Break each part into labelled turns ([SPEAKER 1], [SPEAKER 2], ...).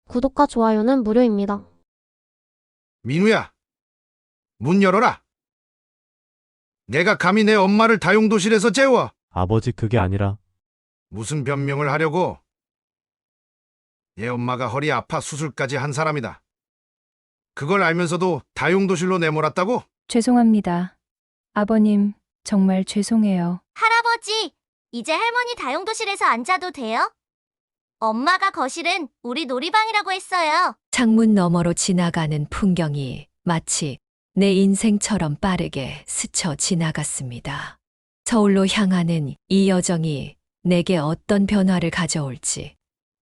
[SPEAKER 1] 구독과 좋아요는 무료입니다.
[SPEAKER 2] 민우야, 문 열어라. 내가 감히 내 엄마를 다용도실에서 재워.
[SPEAKER 3] 아버지, 그게 아니라
[SPEAKER 2] 무슨 변명을 하려고? 얘 엄마가 허리 아파 수술까지 한 사람이다. 그걸 알면서도 다용도실로 내몰았다고?
[SPEAKER 4] 죄송합니다. 아버님, 정말 죄송해요.
[SPEAKER 5] 할아버지, 이제 할머니 다용도실에서 앉아도 돼요? 엄마가 거실은 우리 놀이방이라고 했어요.
[SPEAKER 6] 창문 너머로 지나가는 풍경이 마치 내 인생처럼 빠르게 스쳐 지나갔습니다. 서울로 향하는 이 여정이 내게 어떤 변화를 가져올지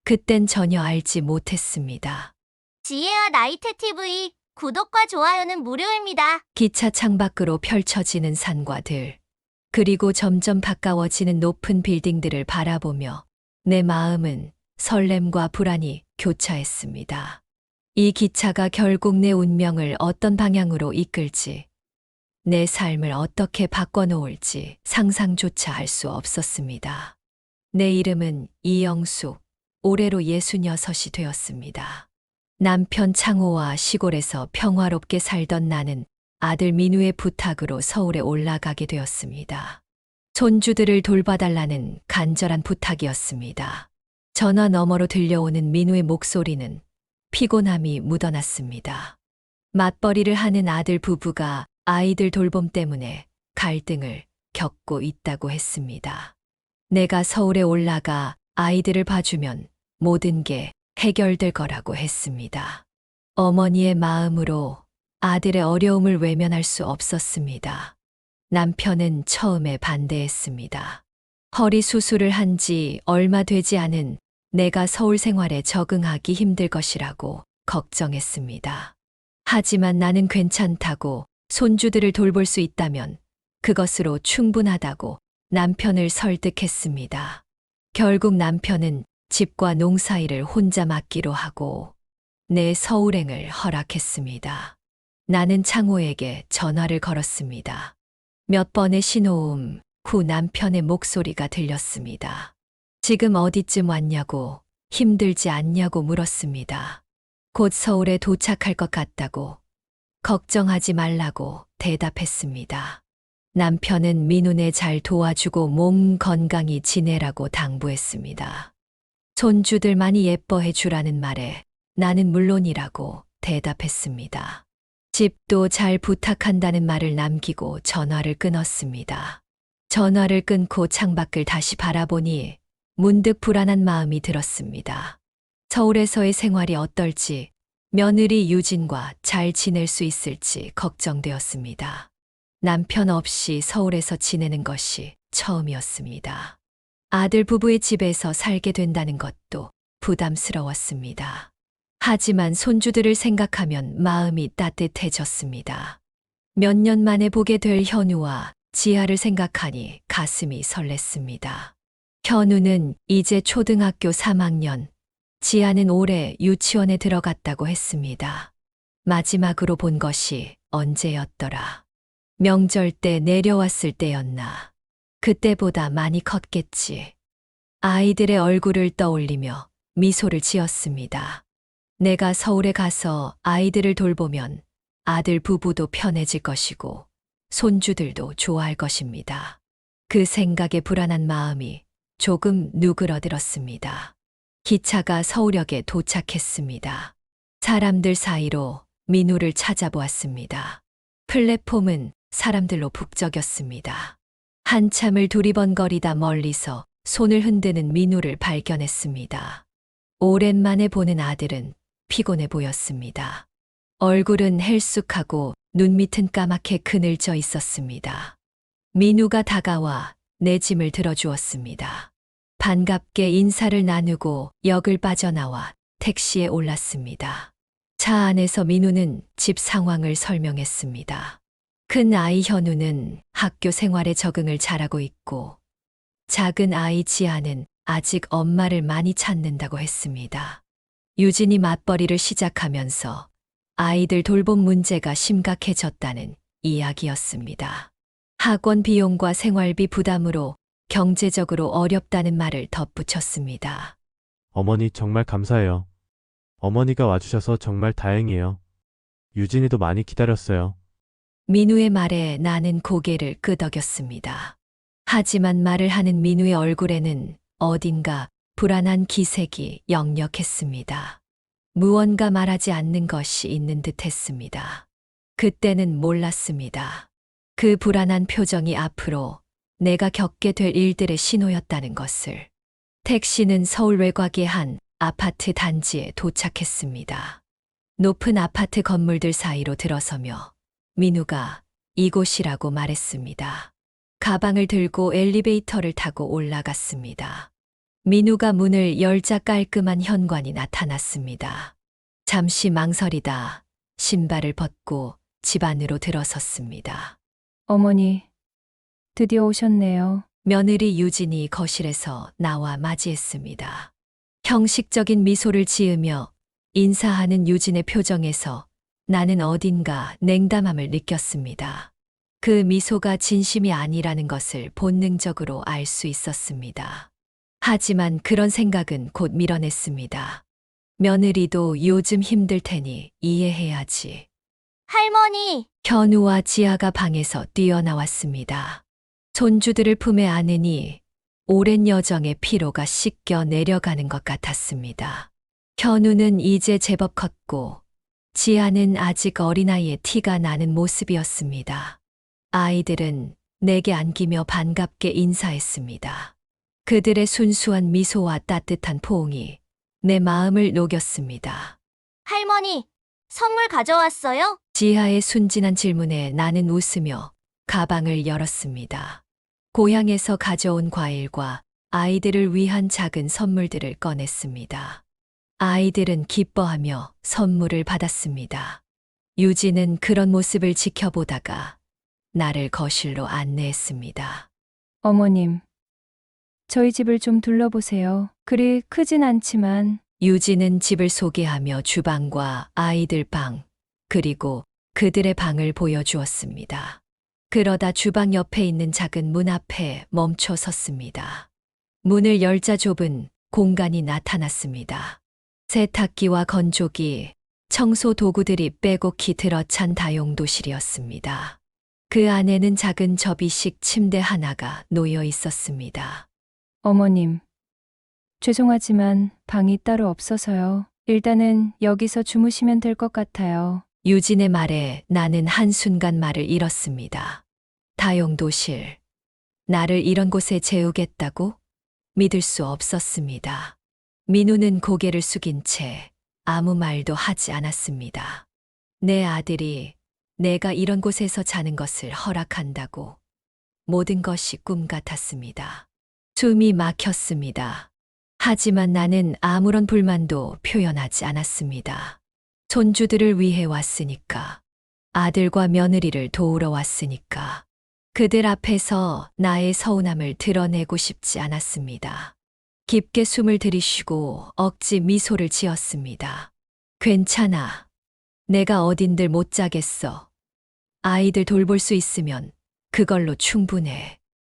[SPEAKER 6] 그땐 전혀 알지 못했습니다.
[SPEAKER 5] 지혜와 나이테 TV 구독과 좋아요는 무료입니다.
[SPEAKER 6] 기차 창밖으로 펼쳐지는 산과 들, 그리고 점점 가까워지는 높은 빌딩들을 바라보며 내 마음은 설렘과 불안이 교차했습니다. 이 기차가 결국 내 운명을 어떤 방향으로 이끌지, 내 삶을 어떻게 바꿔놓을지 상상조차 할 수 없었습니다. 내 이름은 이영숙, 올해로 66이 되었습니다. 남편 창호와 시골에서 평화롭게 살던 나는 아들 민우의 부탁으로 서울에 올라가게 되었습니다. 손주들을 돌봐달라는 간절한 부탁이었습니다. 전화 너머로 들려오는 민우의 목소리는 피곤함이 묻어났습니다. 맞벌이를 하는 아들 부부가 아이들 돌봄 때문에 갈등을 겪고 있다고 했습니다. 내가 서울에 올라가 아이들을 봐주면 모든 게 해결될 거라고 했습니다. 어머니의 마음으로 아들의 어려움을 외면할 수 없었습니다. 남편은 처음에 반대했습니다. 허리 수술을 한 지 얼마 되지 않은 내가 서울 생활에 적응하기 힘들 것이라고 걱정했습니다. 하지만 나는 괜찮다고, 손주들을 돌볼 수 있다면 그것으로 충분하다고 남편을 설득했습니다. 결국 남편은 집과 농사일을 혼자 맡기로 하고 내 서울행을 허락했습니다. 나는 창호에게 전화를 걸었습니다. 몇 번의 신호음 후 남편의 목소리가 들렸습니다. 지금 어디쯤 왔냐고, 힘들지 않냐고 물었습니다. 곧 서울에 도착할 것 같다고, 걱정하지 말라고 대답했습니다. 남편은 민우네 잘 도와주고 몸 건강히 지내라고 당부했습니다. 손주들 많이 예뻐해 주라는 말에 나는 물론이라고 대답했습니다. 집도 잘 부탁한다는 말을 남기고 전화를 끊었습니다. 전화를 끊고 창밖을 다시 바라보니 문득 불안한 마음이 들었습니다. 서울에서의 생활이 어떨지, 며느리 유진과 잘 지낼 수 있을지 걱정되었습니다. 남편 없이 서울에서 지내는 것이 처음이었습니다. 아들 부부의 집에서 살게 된다는 것도 부담스러웠습니다. 하지만 손주들을 생각하면 마음이 따뜻해졌습니다. 몇 년 만에 보게 될 현우와 지아를 생각하니 가슴이 설렜습니다. 현우는 이제 초등학교 3학년, 지아는 올해 유치원에 들어갔다고 했습니다. 마지막으로 본 것이 언제였더라. 명절 때 내려왔을 때였나. 그때보다 많이 컸겠지. 아이들의 얼굴을 떠올리며 미소를 지었습니다. 내가 서울에 가서 아이들을 돌보면 아들 부부도 편해질 것이고 손주들도 좋아할 것입니다. 그 생각에 불안한 마음이 조금 누그러들었습니다. 기차가 서울역에 도착했습니다. 사람들 사이로 민우를 찾아보았습니다. 플랫폼은 사람들로 북적였습니다. 한참을 두리번거리다 멀리서 손을 흔드는 민우를 발견했습니다. 오랜만에 보는 아들은 피곤해 보였습니다. 얼굴은 헬쑥하고 눈 밑은 까맣게 그늘져 있었습니다. 민우가 다가와 내 짐을 들어주었습니다. 반갑게 인사를 나누고 역을 빠져나와 택시에 올랐습니다. 차 안에서 민우는 집 상황을 설명했습니다. 큰 아이 현우는 학교 생활에 적응을 잘하고 있고 작은 아이 지아는 아직 엄마를 많이 찾는다고 했습니다. 유진이 맞벌이를 시작하면서 아이들 돌봄 문제가 심각해졌다는 이야기였습니다. 학원 비용과 생활비 부담으로 경제적으로 어렵다는 말을 덧붙였습니다.
[SPEAKER 3] 어머니 정말 감사해요. 어머니가 와주셔서 정말 다행이에요. 유진이도 많이 기다렸어요.
[SPEAKER 6] 민우의 말에 나는 고개를 끄덕였습니다. 하지만 말을 하는 민우의 얼굴에는 어딘가 불안한 기색이 역력했습니다. 무언가 말하지 않는 것이 있는 듯 했습니다. 그때는 몰랐습니다. 그 불안한 표정이 앞으로 내가 겪게 될 일들의 신호였다는 것을. 택시는 서울 외곽의 한 아파트 단지에 도착했습니다. 높은 아파트 건물들 사이로 들어서며 민우가 이곳이라고 말했습니다. 가방을 들고 엘리베이터를 타고 올라갔습니다. 민우가 문을 열자 깔끔한 현관이 나타났습니다. 잠시 망설이다 신발을 벗고 집 안으로 들어섰습니다.
[SPEAKER 4] 어머니, 드디어 오셨네요.
[SPEAKER 6] 며느리 유진이 거실에서 나와 맞이했습니다. 형식적인 미소를 지으며 인사하는 유진의 표정에서 나는 어딘가 냉담함을 느꼈습니다. 그 미소가 진심이 아니라는 것을 본능적으로 알 수 있었습니다. 하지만 그런 생각은 곧 밀어냈습니다. 며느리도 요즘 힘들 테니 이해해야지.
[SPEAKER 5] 할머니,
[SPEAKER 6] 현우와 지아가 방에서 뛰어나왔습니다. 손주들을 품에 안으니 오랜 여정의 피로가 씻겨 내려가는 것 같았습니다. 현우는 이제 제법 컸고 지아는 아직 어린아이의 티가 나는 모습이었습니다. 아이들은 내게 안기며 반갑게 인사했습니다. 그들의 순수한 미소와 따뜻한 포옹이 내 마음을 녹였습니다.
[SPEAKER 5] 할머니, 선물 가져왔어요?
[SPEAKER 6] 지하의 순진한 질문에 나는 웃으며 가방을 열었습니다. 고향에서 가져온 과일과 아이들을 위한 작은 선물들을 꺼냈습니다. 아이들은 기뻐하며 선물을 받았습니다. 유진은 그런 모습을 지켜보다가 나를 거실로 안내했습니다.
[SPEAKER 4] 어머님, 저희 집을 좀 둘러보세요. 그리 크진 않지만
[SPEAKER 6] 유진은 집을 소개하며 주방과 아이들 방, 그리고 그들의 방을 보여주었습니다. 그러다 주방 옆에 있는 작은 문 앞에 멈춰 섰습니다. 문을 열자 좁은 공간이 나타났습니다. 세탁기와 건조기, 청소 도구들이 빼곡히 들어찬 다용도실이었습니다. 그 안에는 작은 접이식 침대 하나가 놓여 있었습니다.
[SPEAKER 4] 어머님, 죄송하지만 방이 따로 없어서요. 일단은 여기서 주무시면 될 것 같아요.
[SPEAKER 6] 유진의 말에 나는 한순간 말을 잃었습니다. 다용도실. 나를 이런 곳에 재우겠다고? 믿을 수 없었습니다. 민우는 고개를 숙인 채 아무 말도 하지 않았습니다. 내 아들이 내가 이런 곳에서 자는 것을 허락한다고. 모든 것이 꿈 같았습니다. 숨이 막혔습니다. 하지만 나는 아무런 불만도 표현하지 않았습니다. 손주들을 위해 왔으니까. 아들과 며느리를 도우러 왔으니까. 그들 앞에서 나의 서운함을 드러내고 싶지 않았습니다. 깊게 숨을 들이쉬고 억지 미소를 지었습니다. 괜찮아. 내가 어딘들 못 자겠어. 아이들 돌볼 수 있으면 그걸로 충분해.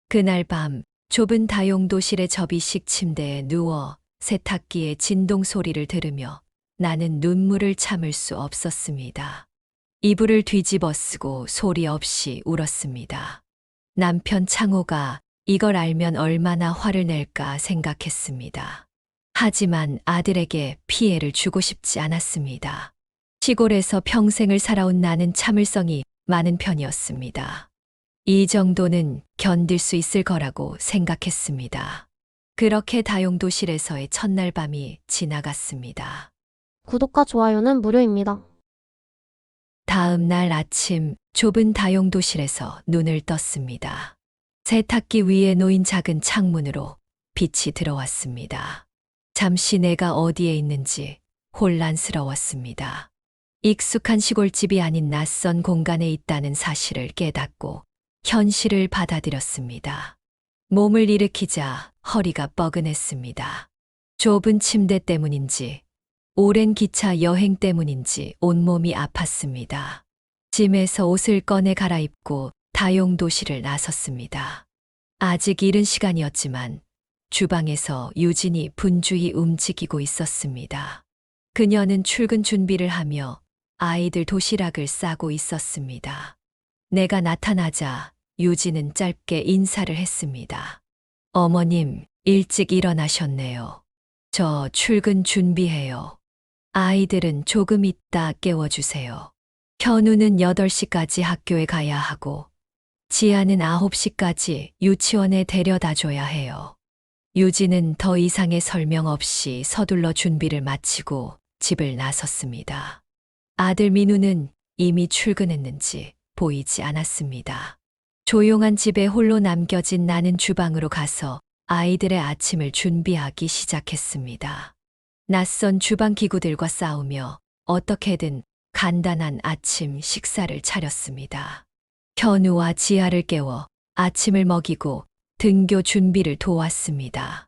[SPEAKER 6] 그날 밤 좁은 다용도실의 접이식 침대에 누워 세탁기의 진동 소리를 들으며 나는 눈물을 참을 수 없었습니다. 이불을 뒤집어 쓰고 소리 없이 울었습니다. 남편 창호가 이걸 알면 얼마나 화를 낼까 생각했습니다. 하지만 아들에게 피해를 주고 싶지 않았습니다. 시골에서 평생을 살아온 나는 참을성이 많은 편이었습니다. 이 정도는 견딜 수 있을 거라고 생각했습니다. 그렇게 다용도실에서의 첫날 밤이 지나갔습니다.
[SPEAKER 1] 구독과 좋아요는 무료입니다.
[SPEAKER 6] 다음 날 아침 좁은 다용도실에서 눈을 떴습니다. 세탁기 위에 놓인 작은 창문으로 빛이 들어왔습니다. 잠시 내가 어디에 있는지 혼란스러웠습니다. 익숙한 시골집이 아닌 낯선 공간에 있다는 사실을 깨닫고 현실을 받아들였습니다. 몸을 일으키자 허리가 뻐근했습니다. 좁은 침대 때문인지 오랜 기차 여행 때문인지 온몸이 아팠습니다. 짐에서 옷을 꺼내 갈아입고 다용도실을 나섰습니다. 아직 이른 시간이었지만 주방에서 유진이 분주히 움직이고 있었습니다. 그녀는 출근 준비를 하며 아이들 도시락을 싸고 있었습니다. 내가 나타나자 유진은 짧게 인사를 했습니다. 어머님, 일찍 일어나셨네요. 저 출근 준비해요. 아이들은 조금 있다 깨워주세요. 현우는 8시까지 학교에 가야 하고 지아는 9시까지 유치원에 데려다 줘야 해요. 유진은 더 이상의 설명 없이 서둘러 준비를 마치고 집을 나섰습니다. 아들 민우는 이미 출근했는지 보이지 않았습니다. 조용한 집에 홀로 남겨진 나는 주방으로 가서 아이들의 아침을 준비하기 시작했습니다. 낯선 주방 기구들과 싸우며 어떻게든 간단한 아침 식사를 차렸습니다. 현우와 지아를 깨워 아침을 먹이고 등교 준비를 도왔습니다.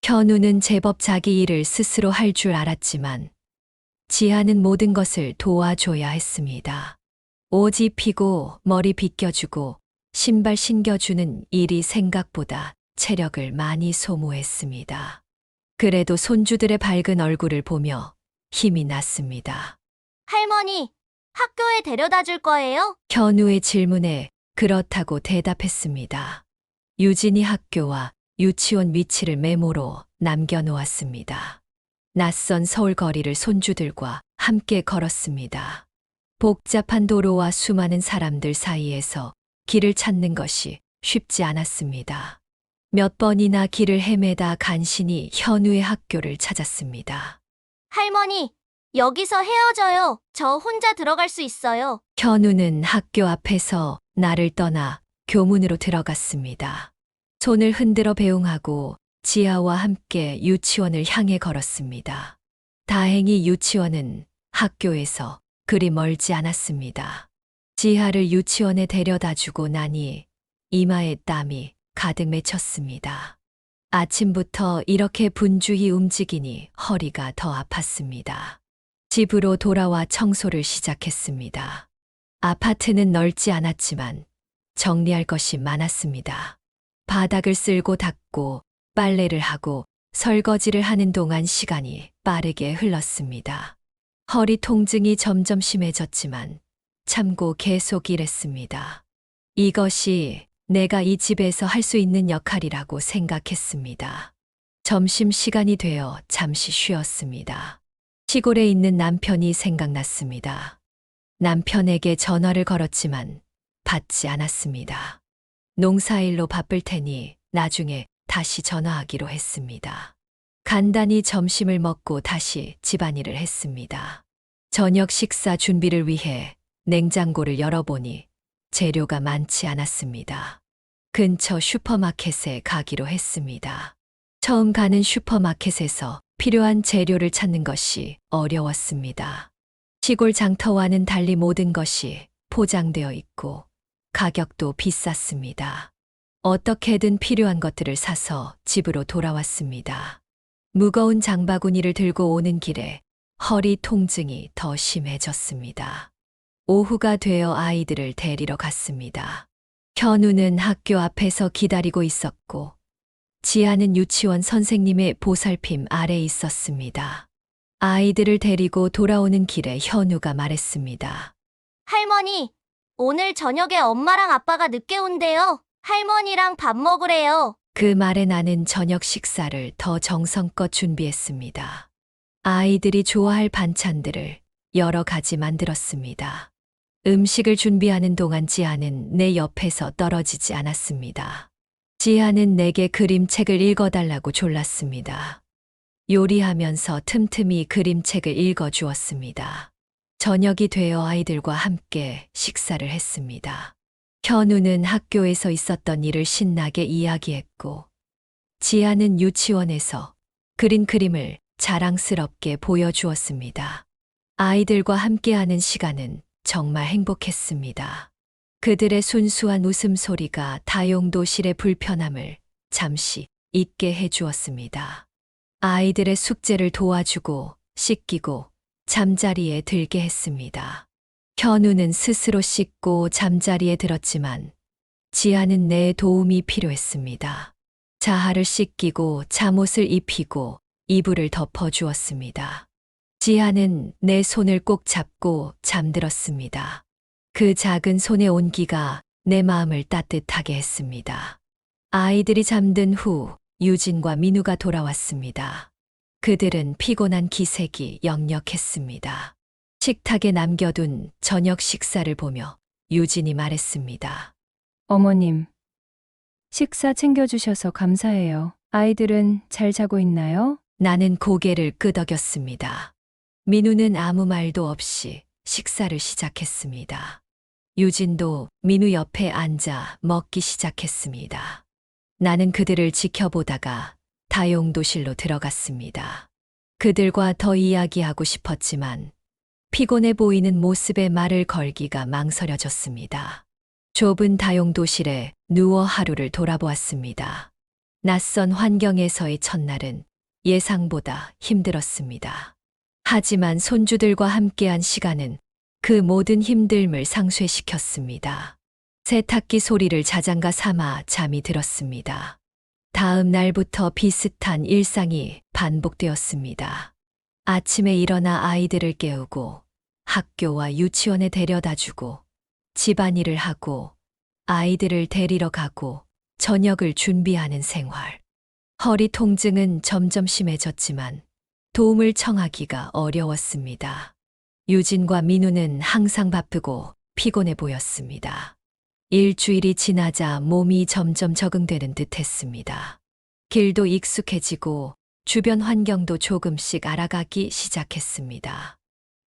[SPEAKER 6] 현우는 제법 자기 일을 스스로 할 줄 알았지만 지아는 모든 것을 도와줘야 했습니다. 옷 입히고 머리 빗겨주고 신발 신겨주는 일이 생각보다 체력을 많이 소모했습니다. 그래도 손주들의 밝은 얼굴을 보며 힘이 났습니다.
[SPEAKER 5] 할머니, 학교에 데려다 줄 거예요?
[SPEAKER 6] 현우의 질문에 그렇다고 대답했습니다. 유진이 학교와 유치원 위치를 메모로 남겨놓았습니다. 낯선 서울 거리를 손주들과 함께 걸었습니다. 복잡한 도로와 수많은 사람들 사이에서 길을 찾는 것이 쉽지 않았습니다. 몇 번이나 길을 헤매다 간신히 현우의 학교를 찾았습니다.
[SPEAKER 5] 할머니, 여기서 헤어져요. 저 혼자 들어갈 수 있어요.
[SPEAKER 6] 현우는 학교 앞에서 나를 떠나 교문으로 들어갔습니다. 손을 흔들어 배웅하고 지아와 함께 유치원을 향해 걸었습니다. 다행히 유치원은 학교에서 그리 멀지 않았습니다. 지아를 유치원에 데려다 주고 나니 이마에 땀이 가득 맺혔습니다. 아침부터 이렇게 분주히 움직이니 허리가 더 아팠습니다. 집으로 돌아와 청소를 시작했습니다. 아파트는 넓지 않았지만 정리할 것이 많았습니다. 바닥을 쓸고 닦고 빨래를 하고 설거지를 하는 동안 시간이 빠르게 흘렀습니다. 허리 통증이 점점 심해졌지만 참고 계속 일했습니다. 이것이 내가 이 집에서 할 수 있는 역할이라고 생각했습니다. 점심시간이 되어 잠시 쉬었습니다. 시골에 있는 남편이 생각났습니다. 남편에게 전화를 걸었지만 받지 않았습니다. 농사일로 바쁠 테니 나중에 다시 전화하기로 했습니다. 간단히 점심을 먹고 다시 집안일을 했습니다. 저녁 식사 준비를 위해 냉장고를 열어보니 재료가 많지 않았습니다. 근처 슈퍼마켓에 가기로 했습니다. 처음 가는 슈퍼마켓에서 필요한 재료를 찾는 것이 어려웠습니다. 시골 장터와는 달리 모든 것이 포장되어 있고 가격도 비쌌습니다. 어떻게든 필요한 것들을 사서 집으로 돌아왔습니다. 무거운 장바구니를 들고 오는 길에 허리 통증이 더 심해졌습니다. 오후가 되어 아이들을 데리러 갔습니다. 현우는 학교 앞에서 기다리고 있었고 지아는 유치원 선생님의 보살핌 아래 있었습니다. 아이들을 데리고 돌아오는 길에 현우가 말했습니다.
[SPEAKER 5] 할머니, 오늘 저녁에 엄마랑 아빠가 늦게 온대요. 할머니랑 밥 먹으래요.
[SPEAKER 6] 그 말에 나는 저녁 식사를 더 정성껏 준비했습니다. 아이들이 좋아할 반찬들을 여러 가지 만들었습니다. 음식을 준비하는 동안 지아는 내 옆에서 떨어지지 않았습니다. 지아는 내게 그림책을 읽어달라고 졸랐습니다. 요리하면서 틈틈이 그림책을 읽어주었습니다. 저녁이 되어 아이들과 함께 식사를 했습니다. 현우는 학교에서 있었던 일을 신나게 이야기했고, 지아는 유치원에서 그린 그림을 자랑스럽게 보여주었습니다. 아이들과 함께하는 시간은 정말 행복했습니다. 그들의 순수한 웃음소리가 다용도실의 불편함을 잠시 잊게 해주었습니다. 아이들의 숙제를 도와주고 씻기고 잠자리에 들게 했습니다. 현우는 스스로 씻고 잠자리에 들었지만 지아는 내 도움이 필요했습니다. 자하를 씻기고 잠옷을 입히고 이불을 덮어주었습니다. 지아는 내 손을 꼭 잡고 잠들었습니다. 그 작은 손의 온기가 내 마음을 따뜻하게 했습니다. 아이들이 잠든 후 유진과 민우가 돌아왔습니다. 그들은 피곤한 기색이 역력했습니다. 식탁에 남겨둔 저녁 식사를 보며 유진이 말했습니다.
[SPEAKER 4] 어머님, 식사 챙겨주셔서 감사해요. 아이들은 잘 자고 있나요?
[SPEAKER 6] 나는 고개를 끄덕였습니다. 민우는 아무 말도 없이 식사를 시작했습니다. 유진도 민우 옆에 앉아 먹기 시작했습니다. 나는 그들을 지켜보다가 다용도실로 들어갔습니다. 그들과 더 이야기하고 싶었지만 피곤해 보이는 모습에 말을 걸기가 망설여졌습니다. 좁은 다용도실에 누워 하루를 돌아보았습니다. 낯선 환경에서의 첫날은 예상보다 힘들었습니다. 하지만 손주들과 함께한 시간은 그 모든 힘듦을 상쇄시켰습니다. 세탁기 소리를 자장가 삼아 잠이 들었습니다. 다음 날부터 비슷한 일상이 반복되었습니다. 아침에 일어나 아이들을 깨우고 학교와 유치원에 데려다 주고 집안일을 하고 아이들을 데리러 가고 저녁을 준비하는 생활. 허리 통증은 점점 심해졌지만 도움을 청하기가 어려웠습니다. 유진과 민우는 항상 바쁘고 피곤해 보였습니다. 일주일이 지나자 몸이 점점 적응되는 듯 했습니다. 길도 익숙해지고 주변 환경도 조금씩 알아가기 시작했습니다.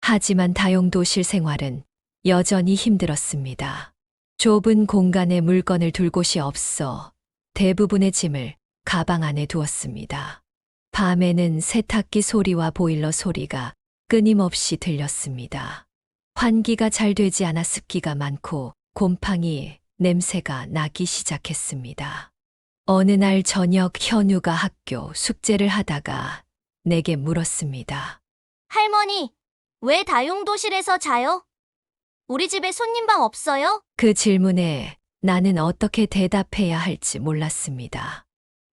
[SPEAKER 6] 하지만 다용도실 생활은 여전히 힘들었습니다. 좁은 공간에 물건을 둘 곳이 없어 대부분의 짐을 가방 안에 두었습니다. 밤에는 세탁기 소리와 보일러 소리가 끊임없이 들렸습니다. 환기가 잘 되지 않아 습기가 많고 곰팡이 냄새가 나기 시작했습니다. 어느 날 저녁 현우가 학교 숙제를 하다가 내게 물었습니다.
[SPEAKER 5] 할머니, 왜 다용도실에서 자요? 우리 집에 손님방 없어요?
[SPEAKER 6] 그 질문에 나는 어떻게 대답해야 할지 몰랐습니다.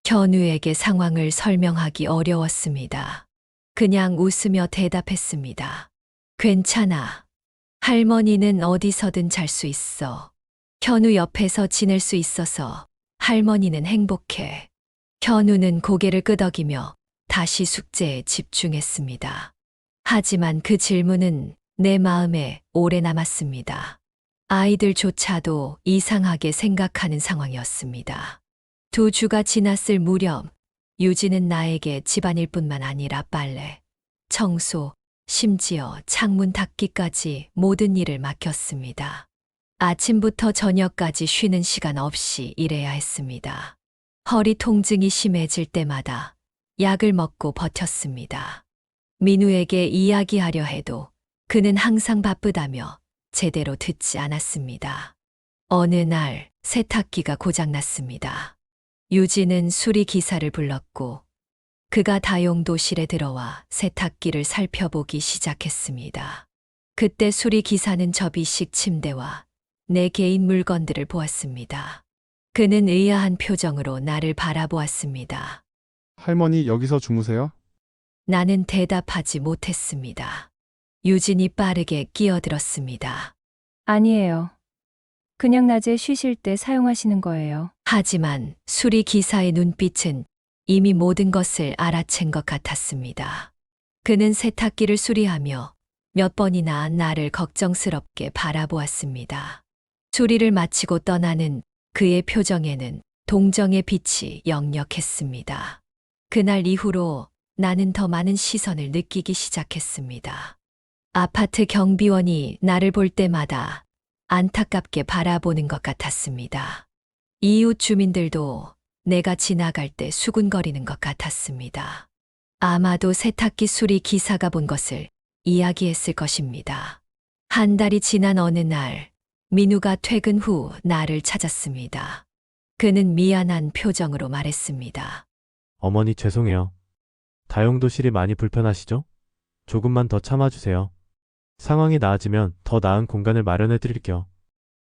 [SPEAKER 6] 현우에게 상황을 설명하기 어려웠습니다. 그냥 웃으며 대답했습니다. 괜찮아. 할머니는 어디서든 잘 수 있어. 현우 옆에서 지낼 수 있어서 할머니는 행복해. 현우는 고개를 끄덕이며 다시 숙제에 집중했습니다. 하지만 그 질문은 내 마음에 오래 남았습니다. 아이들조차도 이상하게 생각하는 상황이었습니다. 2주가 지났을 무렵 유진은 나에게 집안일뿐만 아니라 빨래, 청소, 심지어 창문 닫기까지 모든 일을 맡겼습니다. 아침부터 저녁까지 쉬는 시간 없이 일해야 했습니다. 허리 통증이 심해질 때마다 약을 먹고 버텼습니다. 민우에게 이야기하려 해도 그는 항상 바쁘다며 제대로 듣지 않았습니다. 어느 날 세탁기가 고장났습니다. 유진은 수리기사를 불렀고 그가 다용도실에 들어와 세탁기를 살펴보기 시작했습니다. 그때 수리기사는 접이식 침대와 내 개인 물건들을 보았습니다. 그는 의아한 표정으로 나를 바라보았습니다.
[SPEAKER 7] 할머니 여기서 주무세요?
[SPEAKER 6] 나는 대답하지 못했습니다. 유진이 빠르게 끼어들었습니다.
[SPEAKER 4] 아니에요. 그냥 낮에 쉬실 때 사용하시는 거예요.
[SPEAKER 6] 하지만 수리기사의 눈빛은 이미 모든 것을 알아챈 것 같았습니다. 그는 세탁기를 수리하며 몇 번이나 나를 걱정스럽게 바라보았습니다. 수리를 마치고 떠나는 그의 표정에는 동정의 빛이 역력했습니다. 그날 이후로 나는 더 많은 시선을 느끼기 시작했습니다. 아파트 경비원이 나를 볼 때마다 안타깝게 바라보는 것 같았습니다. 이웃 주민들도 내가 지나갈 때 수군거리는 것 같았습니다. 아마도 세탁기 수리 기사가 본 것을 이야기했을 것입니다. 한 달이 지난 어느 날 민우가 퇴근 후 나를 찾았습니다. 그는 미안한 표정으로 말했습니다.
[SPEAKER 3] 어머니 죄송해요. 다용도실이 많이 불편하시죠? 조금만 더 참아주세요. 상황이 나아지면 더 나은 공간을 마련해 드릴게요.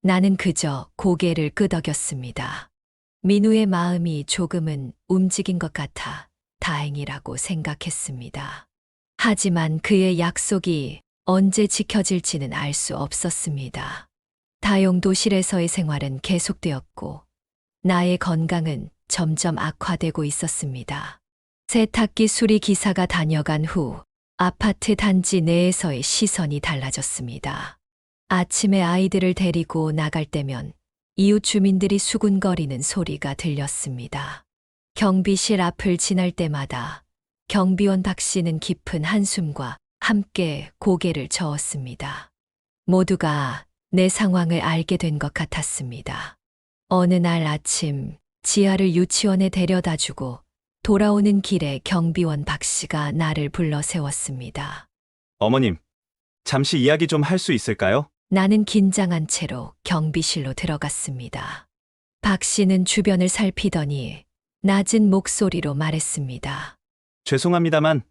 [SPEAKER 6] 나는 그저 고개를 끄덕였습니다. 민우의 마음이 조금은 움직인 것 같아 다행이라고 생각했습니다. 하지만 그의 약속이 언제 지켜질지는 알 수 없었습니다. 다용도실에서의 생활은 계속되었고 나의 건강은 점점 악화되고 있었습니다. 세탁기 수리 기사가 다녀간 후 아파트 단지 내에서의 시선이 달라졌습니다. 아침에 아이들을 데리고 나갈 때면 이웃 주민들이 수군거리는 소리가 들렸습니다. 경비실 앞을 지날 때마다 경비원 박 씨는 깊은 한숨과 함께 고개를 저었습니다. 모두가 내 상황을 알게 된 것 같았습니다. 어느 날 아침 지아를 유치원에 데려다 주고 돌아오는 길에 경비원 박 씨가 나를 불러 세웠습니다.
[SPEAKER 8] 어머님, 잠시 이야기 좀 할 수 있을까요?
[SPEAKER 6] 나는 긴장한 채로 경비실로 들어갔습니다. 박 씨는 주변을 살피더니 낮은 목소리로 말했습니다.
[SPEAKER 8] 죄송합니다만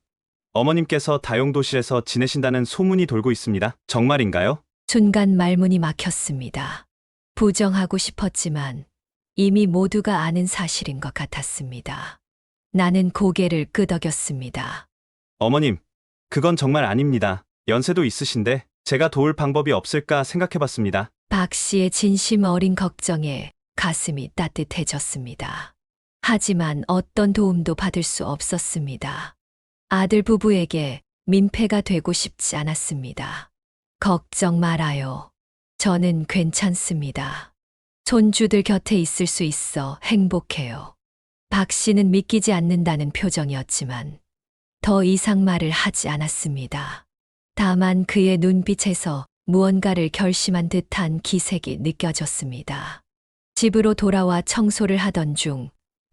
[SPEAKER 8] 어머님께서 다용도실에서 지내신다는 소문이 돌고 있습니다. 정말인가요?
[SPEAKER 6] 순간 말문이 막혔습니다. 부정하고 싶었지만 이미 모두가 아는 사실인 것 같았습니다. 나는 고개를 끄덕였습니다.
[SPEAKER 8] 어머님, 그건 정말 아닙니다. 연세도 있으신데 제가 도울 방법이 없을까 생각해봤습니다.
[SPEAKER 6] 박 씨의 진심 어린 걱정에 가슴이 따뜻해졌습니다. 하지만 어떤 도움도 받을 수 없었습니다. 아들 부부에게 민폐가 되고 싶지 않았습니다. 걱정 말아요. 저는 괜찮습니다. 손주들 곁에 있을 수 있어 행복해요. 박 씨는 믿기지 않는다는 표정이었지만 더 이상 말을 하지 않았습니다. 다만 그의 눈빛에서 무언가를 결심한 듯한 기색이 느껴졌습니다. 집으로 돌아와 청소를 하던 중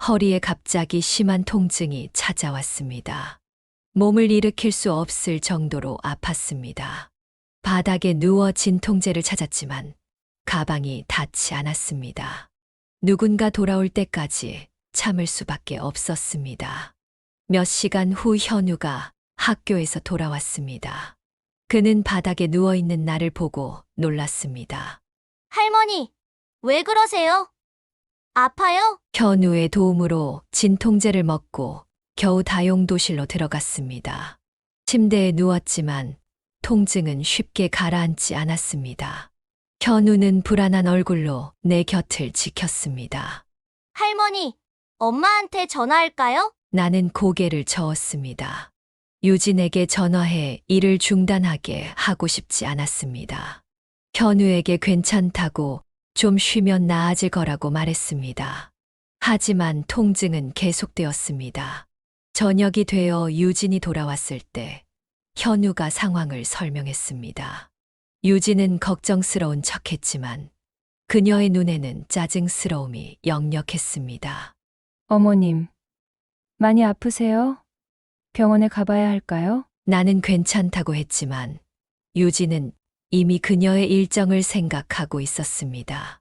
[SPEAKER 6] 허리에 갑자기 심한 통증이 찾아왔습니다. 몸을 일으킬 수 없을 정도로 아팠습니다. 바닥에 누워 진통제를 찾았지만 가방이 닿지 않았습니다. 누군가 돌아올 때까지 참을 수밖에 없었습니다. 몇 시간 후 현우가 학교에서 돌아왔습니다. 그는 바닥에 누워있는 나를 보고 놀랐습니다.
[SPEAKER 5] 할머니, 왜 그러세요? 아파요?
[SPEAKER 6] 현우의 도움으로 진통제를 먹고 겨우 다용도실로 들어갔습니다. 침대에 누웠지만 통증은 쉽게 가라앉지 않았습니다. 현우는 불안한 얼굴로 내 곁을 지켰습니다.
[SPEAKER 5] 할머니, 엄마한테 전화할까요?
[SPEAKER 6] 나는 고개를 저었습니다. 유진에게 전화해 일을 중단하게 하고 싶지 않았습니다. 현우에게 괜찮다고 좀 쉬면 나아질 거라고 말했습니다. 하지만 통증은 계속되었습니다. 저녁이 되어 유진이 돌아왔을 때 현우가 상황을 설명했습니다. 유진은 걱정스러운 척했지만 그녀의 눈에는 짜증스러움이 역력했습니다.
[SPEAKER 4] 어머님, 많이 아프세요? 병원에 가봐야 할까요?
[SPEAKER 6] 나는 괜찮다고 했지만 유진은 이미 그녀의 일정을 생각하고 있었습니다.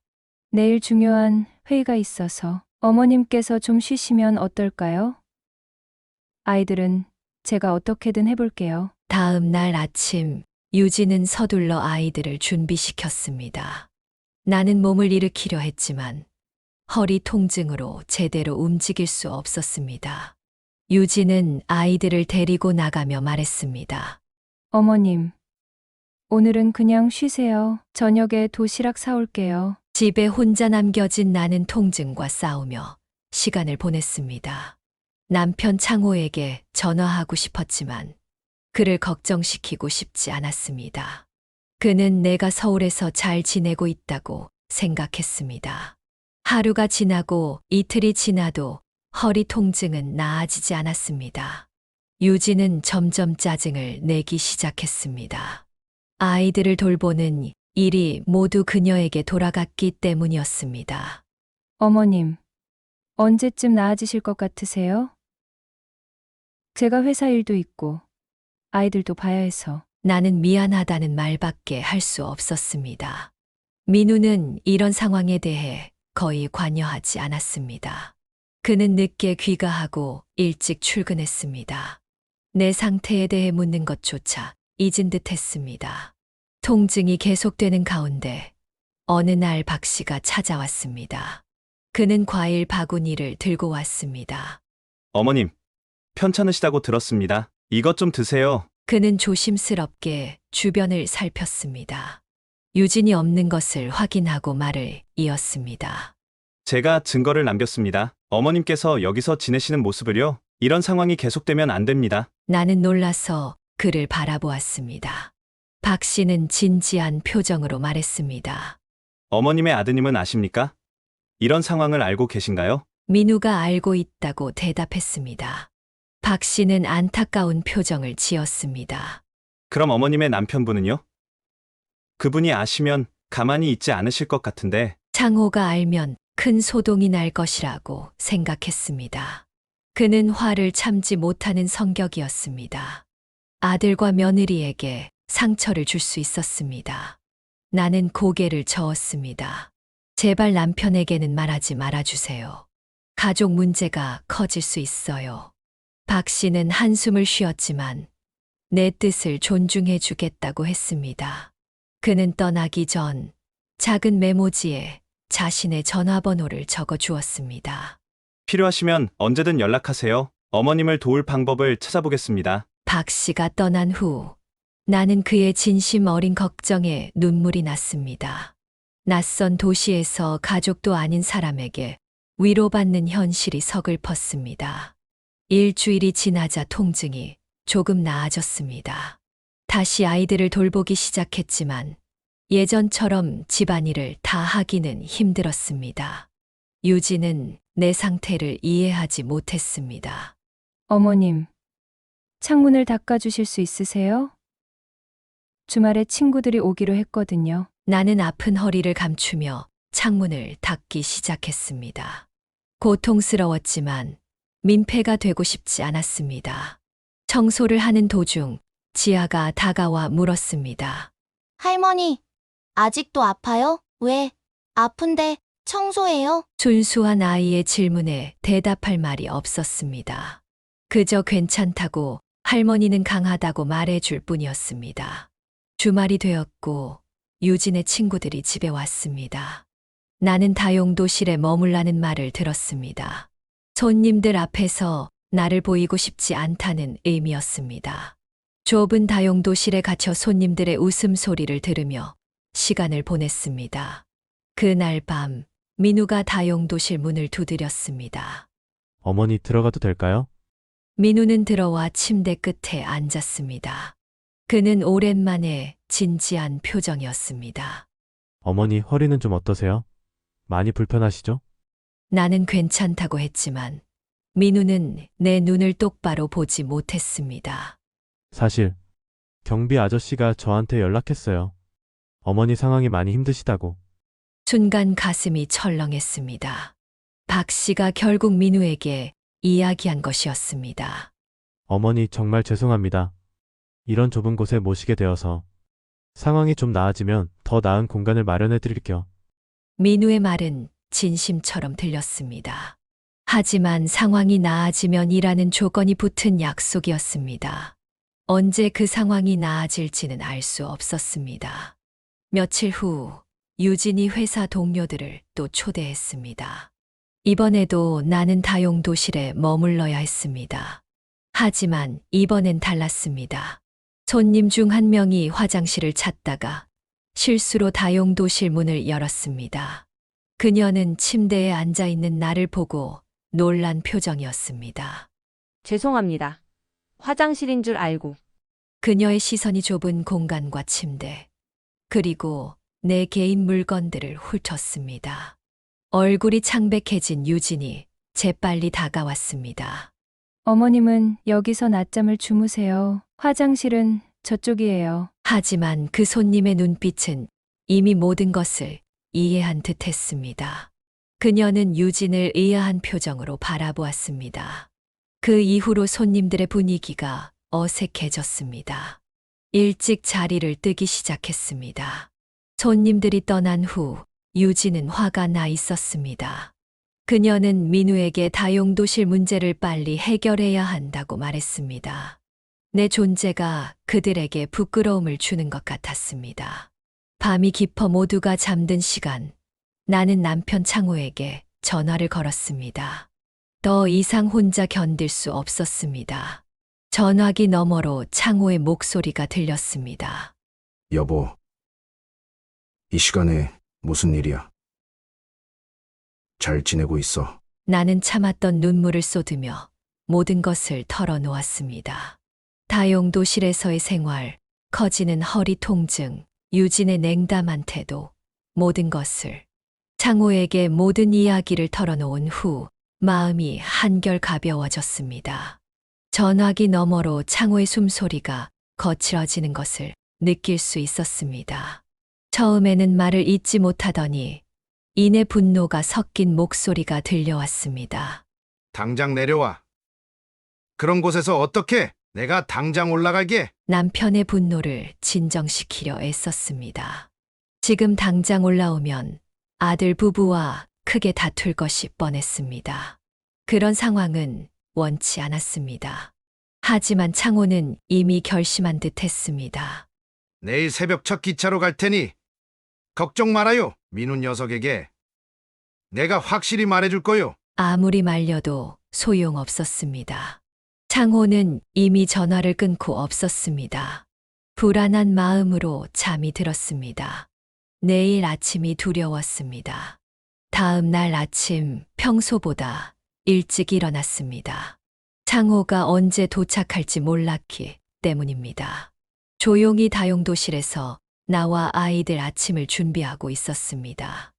[SPEAKER 4] 내일 중요한 회의가 있어서 어머님께서 좀 쉬시면 어떨까요? 아이들은 제가 어떻게든 해볼게요.
[SPEAKER 6] 다음 날 아침 유진은 서둘러 아이들을 준비시켰습니다. 나는 몸을 일으키려 했지만 허리 통증으로 제대로 움직일 수 없었습니다. 유진은 아이들을 데리고 나가며 말했습니다.
[SPEAKER 4] 어머님, 오늘은 그냥 쉬세요. 저녁에 도시락 사올게요.
[SPEAKER 6] 집에 혼자 남겨진 나는 통증과 싸우며 시간을 보냈습니다. 남편 창호에게 전화하고 싶었지만 그를 걱정시키고 싶지 않았습니다. 그는 내가 서울에서 잘 지내고 있다고 생각했습니다. 하루가 지나고 이틀이 지나도 허리 통증은 나아지지 않았습니다. 유진은 점점 짜증을 내기 시작했습니다. 아이들을 돌보는 일이 모두 그녀에게 돌아갔기 때문이었습니다.
[SPEAKER 4] 어머님, 언제쯤 나아지실 것 같으세요? 제가 회사 일도 있고 아이들도 봐야 해서.
[SPEAKER 6] 나는 미안하다는 말밖에 할 수 없었습니다. 민우는 이런 상황에 대해 거의 관여하지 않았습니다. 그는 늦게 귀가하고 일찍 출근했습니다. 내 상태에 대해 묻는 것조차 잊은 듯 했습니다. 통증이 계속되는 가운데 어느 날 박 씨가 찾아왔습니다. 그는 과일 바구니를 들고 왔습니다.
[SPEAKER 8] 어머님, 편찮으시다고 들었습니다. 이것 좀 드세요.
[SPEAKER 6] 그는 조심스럽게 주변을 살폈습니다. 유진이 없는 것을 확인하고 말을 이었습니다.
[SPEAKER 8] 제가 증거를 남겼습니다. 어머님께서 여기서 지내시는 모습을요. 이런 상황이 계속되면 안 됩니다.
[SPEAKER 6] 나는 놀라서 그를 바라보았습니다. 박 씨는 진지한 표정으로 말했습니다.
[SPEAKER 8] 어머님의 아드님은 아십니까? 이런 상황을 알고 계신가요?
[SPEAKER 6] 민우가 알고 있다고 대답했습니다. 박 씨는 안타까운 표정을 지었습니다.
[SPEAKER 8] 그럼 어머님의 남편분은요? 그분이 아시면 가만히 있지 않으실 것 같은데
[SPEAKER 6] 창호가 알면 큰 소동이 날 것이라고 생각했습니다. 그는 화를 참지 못하는 성격이었습니다. 아들과 며느리에게 상처를 줄 수 있었습니다. 나는 고개를 저었습니다. 제발 남편에게는 말하지 말아주세요. 가족 문제가 커질 수 있어요. 박 씨는 한숨을 쉬었지만 내 뜻을 존중해 주겠다고 했습니다. 그는 떠나기 전 작은 메모지에 자신의 전화번호를 적어 주었습니다.
[SPEAKER 8] 필요하시면 언제든 연락하세요. 어머님을 도울 방법을 찾아보겠습니다.
[SPEAKER 6] 박 씨가 떠난 후 나는 그의 진심 어린 걱정에 눈물이 났습니다. 낯선 도시에서 가족도 아닌 사람에게 위로받는 현실이 서글펐습니다. 일주일이 지나자 통증이 조금 나아졌습니다. 다시 아이들을 돌보기 시작했지만 예전처럼 집안일을 다 하기는 힘들었습니다. 유진은 내 상태를 이해하지 못했습니다.
[SPEAKER 4] 어머님, 창문을 닦아주실 수 있으세요? 주말에 친구들이 오기로 했거든요.
[SPEAKER 6] 나는 아픈 허리를 감추며 창문을 닫기 시작했습니다. 고통스러웠지만 민폐가 되고 싶지 않았습니다. 청소를 하는 도중 지아가 다가와 물었습니다.
[SPEAKER 5] 할머니, 아직도 아파요? 왜? 아픈데 청소해요?
[SPEAKER 6] 순수한 아이의 질문에 대답할 말이 없었습니다. 그저 괜찮다고 할머니는 강하다고 말해줄 뿐이었습니다. 주말이 되었고 유진의 친구들이 집에 왔습니다. 나는 다용도실에 머물라는 말을 들었습니다. 손님들 앞에서 나를 보이고 싶지 않다는 의미였습니다. 좁은 다용도실에 갇혀 손님들의 웃음소리를 들으며 시간을 보냈습니다. 그날 밤 민우가 다용도실 문을 두드렸습니다.
[SPEAKER 3] 어머니 들어가도 될까요?
[SPEAKER 6] 민우는 들어와 침대 끝에 앉았습니다. 그는 오랜만에 진지한 표정이었습니다.
[SPEAKER 3] 어머니 허리는 좀 어떠세요? 많이 불편하시죠?
[SPEAKER 6] 나는 괜찮다고 했지만 민우는 내 눈을 똑바로 보지 못했습니다.
[SPEAKER 3] 사실 경비 아저씨가 저한테 연락했어요. 어머니 상황이 많이 힘드시다고.
[SPEAKER 6] 순간 가슴이 철렁했습니다. 박 씨가 결국 민우에게 이야기한 것이었습니다.
[SPEAKER 3] 어머니 정말 죄송합니다. 이런 좁은 곳에 모시게 되어서. 상황이 좀 나아지면 더 나은 공간을 마련해 드릴게요.
[SPEAKER 6] 민우의 말은 진심처럼 들렸습니다. 하지만 상황이 나아지면이라는 조건이 붙은 약속이었습니다. 언제 그 상황이 나아질지는 알 수 없었습니다. 며칠 후 유진이 회사 동료들을 또 초대했습니다. 이번에도 나는 다용도실에 머물러야 했습니다. 하지만 이번엔 달랐습니다. 손님 중 한 명이 화장실을 찾다가 실수로 다용도실 문을 열었습니다. 그녀는 침대에 앉아 있는 나를 보고 놀란 표정이었습니다.
[SPEAKER 9] 죄송합니다. 화장실인 줄 알고.
[SPEAKER 6] 그녀의 시선이 좁은 공간과 침대, 그리고 내 개인 물건들을 훑었습니다. 얼굴이 창백해진 유진이 재빨리 다가왔습니다.
[SPEAKER 4] 어머님은 여기서 낮잠을 주무세요. 화장실은 저쪽이에요.
[SPEAKER 6] 하지만 그 손님의 눈빛은 이미 모든 것을 이해한 듯 했습니다. 그녀는 유진을 의아한 표정으로 바라보았습니다. 그 이후로 손님들의 분위기가 어색해졌습니다. 일찍 자리를 뜨기 시작했습니다. 손님들이 떠난 후 유진은 화가 나 있었습니다. 그녀는 민우에게 다용도실 문제를 빨리 해결해야 한다고 말했습니다. 내 존재가 그들에게 부끄러움을 주는 것 같았습니다. 밤이 깊어 모두가 잠든 시간, 나는 남편 창호에게 전화를 걸었습니다. 더 이상 혼자 견딜 수 없었습니다. 전화기 너머로 창호의 목소리가 들렸습니다.
[SPEAKER 2] 여보, 이 시간에 무슨 일이야? 잘 지내고 있어?
[SPEAKER 6] 나는 참았던 눈물을 쏟으며 모든 것을 털어놓았습니다. 다용도실에서의 생활, 커지는 허리 통증, 유진의 냉담한 태도, 모든 것을 창호에게 모든 이야기를 털어놓은 후 마음이 한결 가벼워졌습니다. 전화기 너머로 창호의 숨소리가 거칠어지는 것을 느낄 수 있었습니다. 처음에는 말을 잇지 못하더니 이내 분노가 섞인 목소리가 들려왔습니다.
[SPEAKER 2] 당장 내려와. 그런 곳에서 어떻게 내가 당장 올라갈게?
[SPEAKER 6] 남편의 분노를 진정시키려 애썼습니다. 지금 당장 올라오면 아들 부부와 크게 다툴 것이 뻔했습니다. 그런 상황은 원치 않았습니다. 하지만 창호는 이미 결심한 듯 했습니다.
[SPEAKER 2] 내일 새벽 첫 기차로 갈 테니 걱정 말아요. 민우 녀석에게 내가 확실히 말해줄 거요.
[SPEAKER 6] 아무리 말려도 소용없었습니다. 창호는 이미 전화를 끊고 없었습니다. 불안한 마음으로 잠이 들었습니다. 내일 아침이 두려웠습니다. 다음 날 아침 평소보다 일찍 일어났습니다. 창호가 언제 도착할지 몰랐기 때문입니다. 조용히 다용도실에서 나와 아이들 아침을 준비하고 있었습니다.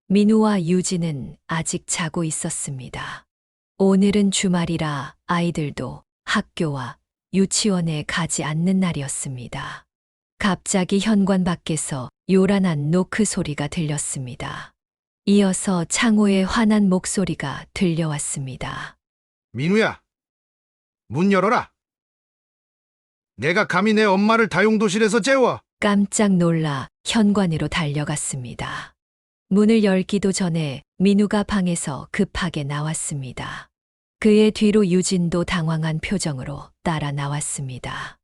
[SPEAKER 6] 민우와 유진은 아직 자고 있었습니다. 오늘은 주말이라 아이들도 학교와 유치원에 가지 않는 날이었습니다. 갑자기 현관 밖에서 요란한 노크 소리가 들렸습니다. 이어서 창호의 화난 목소리가 들려왔습니다.
[SPEAKER 2] 민우야, 문 열어라. 내가 감히 내 엄마를 다용도실에서 재워.
[SPEAKER 6] 깜짝 놀라 현관으로 달려갔습니다. 문을 열기도 전에 민우가 방에서 급하게 나왔습니다. 그의 뒤로 유진도 당황한 표정으로 따라 나왔습니다.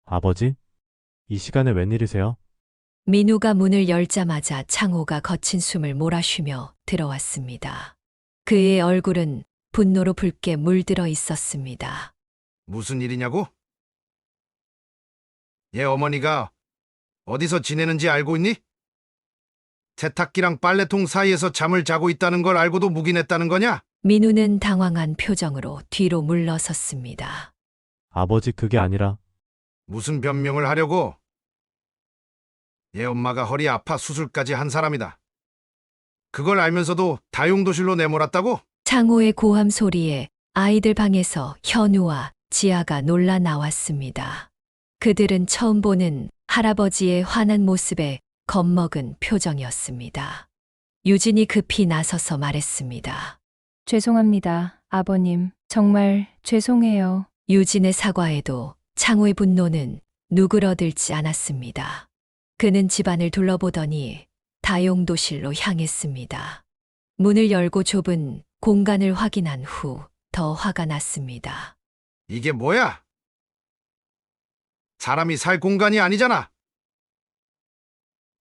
[SPEAKER 3] 아버지? 이 시간에 웬일이세요?
[SPEAKER 6] 민우가 문을 열자마자 창호가 거친 숨을 몰아쉬며 들어왔습니다. 그의 얼굴은 분노로 붉게 물들어 있었습니다.
[SPEAKER 2] 무슨 일이냐고? 얘 어머니가 어디서 지내는지 알고 있니? 세탁기랑 빨래통 사이에서 잠을 자고 있다는 걸 알고도 묵인했다는 거냐?
[SPEAKER 6] 민우는 당황한 표정으로 뒤로 물러섰습니다.
[SPEAKER 3] 아버지 그게 아니라
[SPEAKER 2] 무슨 변명을 하려고? 얘 엄마가 허리 아파 수술까지 한 사람이다. 그걸 알면서도 다용도실로 내몰았다고?
[SPEAKER 6] 창호의 고함 소리에 아이들 방에서 현우와 지아가 놀라 나왔습니다. 그들은 처음 보는 할아버지의 화난 모습에 겁먹은 표정이었습니다. 유진이 급히 나서서 말했습니다.
[SPEAKER 4] 죄송합니다, 아버님. 정말 죄송해요.
[SPEAKER 6] 유진의 사과에도 창호의 분노는 누그러들지 않았습니다. 그는 집안을 둘러보더니 다용도실로 향했습니다. 문을 열고 좁은 공간을 확인한 후 더 화가 났습니다.
[SPEAKER 2] 이게 뭐야? 사람이 살 공간이 아니잖아.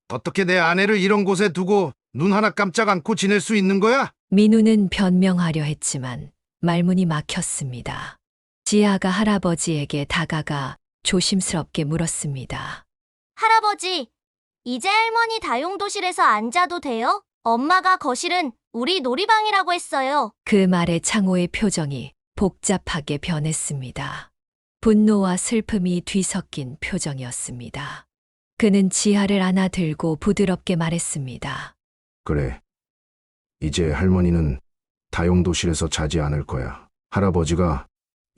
[SPEAKER 2] 어떻게 내 아내를 이런 곳에 두고 눈 하나 깜짝 않고 지낼 수 있는 거야?
[SPEAKER 6] 민우는 변명하려 했지만 말문이 막혔습니다. 지아가 할아버지에게 다가가 조심스럽게 물었습니다.
[SPEAKER 5] 할아버지, 이제 할머니 다용도실에서 앉아도 돼요? 엄마가 거실은 우리 놀이방이라고 했어요.
[SPEAKER 6] 그 말에 창호의 표정이 복잡하게 변했습니다. 분노와 슬픔이 뒤섞인 표정이었습니다. 그는 지아를 안아들고 부드럽게 말했습니다.
[SPEAKER 2] 그래. 이제 할머니는 다용도실에서 자지 않을 거야. 할아버지가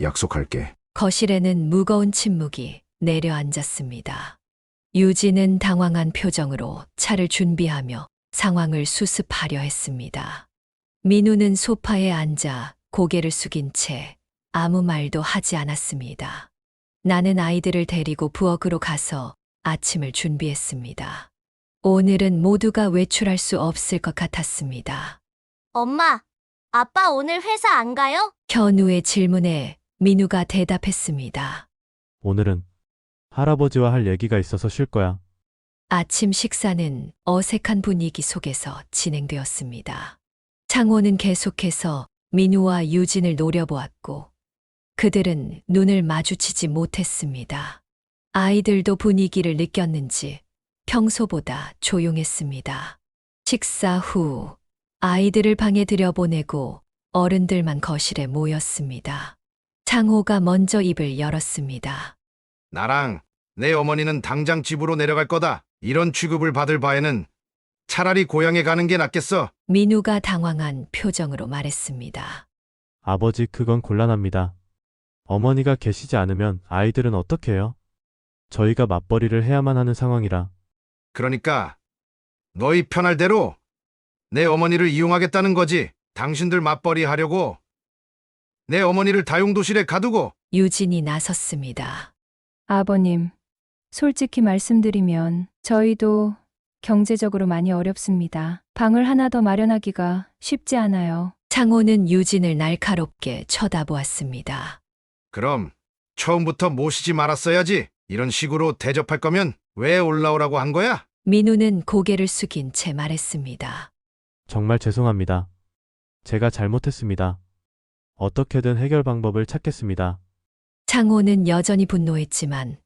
[SPEAKER 2] 약속할게.
[SPEAKER 6] 거실에는 무거운 침묵이 내려앉았습니다. 유진은 당황한 표정으로 차를 준비하며 상황을 수습하려 했습니다. 민우는 소파에 앉아 고개를 숙인 채 아무 말도 하지 않았습니다. 나는 아이들을 데리고 부엌으로 가서 아침을 준비했습니다. 오늘은 모두가 외출할 수 없을 것 같았습니다.
[SPEAKER 5] 엄마, 아빠 오늘 회사 안 가요?
[SPEAKER 6] 현우의 질문에 민우가 대답했습니다.
[SPEAKER 3] 오늘은 할아버지와 할 얘기가 있어서 쉴 거야.
[SPEAKER 6] 아침 식사는 어색한 분위기 속에서 진행되었습니다. 창호는 계속해서 민우와 유진을 노려보았고 그들은 눈을 마주치지 못했습니다. 아이들도 분위기를 느꼈는지 평소보다 조용했습니다. 식사 후 아이들을 방에 들여보내고 어른들만 거실에 모였습니다. 창호가 먼저 입을 열었습니다.
[SPEAKER 2] 나랑 내 어머니는 당장 집으로 내려갈 거다. 이런 취급을 받을 바에는 차라리 고향에 가는 게 낫겠어.
[SPEAKER 6] 민우가 당황한 표정으로 말했습니다.
[SPEAKER 3] 아버지, 그건 곤란합니다. 어머니가 계시지 않으면 아이들은 어떻게 해요? 저희가 맞벌이를 해야만 하는 상황이라.
[SPEAKER 2] 그러니까 너희 편할 대로 내 어머니를 이용하겠다는 거지. 당신들 맞벌이 하려고 내 어머니를 다용도실에 가두고.
[SPEAKER 6] 유진이 나섰습니다.
[SPEAKER 4] 아버님, 솔직히 말씀드리면 저희도 경제적으로 많이 어렵습니다. 방을 하나 더 마련하기가 쉽지 않아요.
[SPEAKER 6] 창호는 유진을 날카롭게 쳐다보았습니다.
[SPEAKER 2] 그럼 처음부터 모시지 말았어야지. 이런 식으로 대접할 거면 왜 올라오라고 한 거야?
[SPEAKER 6] 민우는 고개를 숙인 채 말했습니다.
[SPEAKER 3] 정말 죄송합니다. 제가 잘못했습니다. 어떻게든 해결 방법을 찾겠습니다.
[SPEAKER 6] 창호는 여전히 분노했지만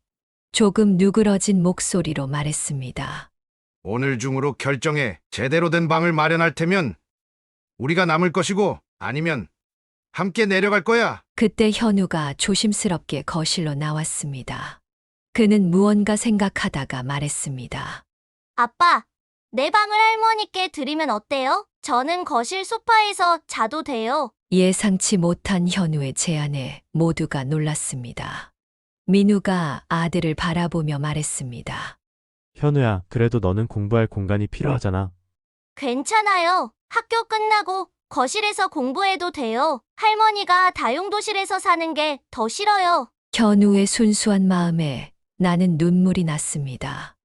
[SPEAKER 6] 조금 누그러진 목소리로 말했습니다.
[SPEAKER 2] 오늘 중으로 결정해. 제대로 된 방을 마련할 테면 우리가 남을 것이고 아니면 함께 내려갈 거야.
[SPEAKER 6] 그때 현우가 조심스럽게 거실로 나왔습니다. 그는 무언가 생각하다가 말했습니다.
[SPEAKER 5] 아빠, 내 방을 할머니께 드리면 어때요? 저는 거실 소파에서 자도 돼요.
[SPEAKER 6] 예상치 못한 현우의 제안에 모두가 놀랐습니다. 민우가 아들을 바라보며 말했습니다.
[SPEAKER 3] 현우야, 그래도 너는 공부할 공간이 필요하잖아.
[SPEAKER 5] 괜찮아요. 학교 끝나고 거실에서 공부해도 돼요. 할머니가 다용도실에서 사는 게 더 싫어요.
[SPEAKER 6] 현우의 순수한 마음에 나는 눈물이 났습니다.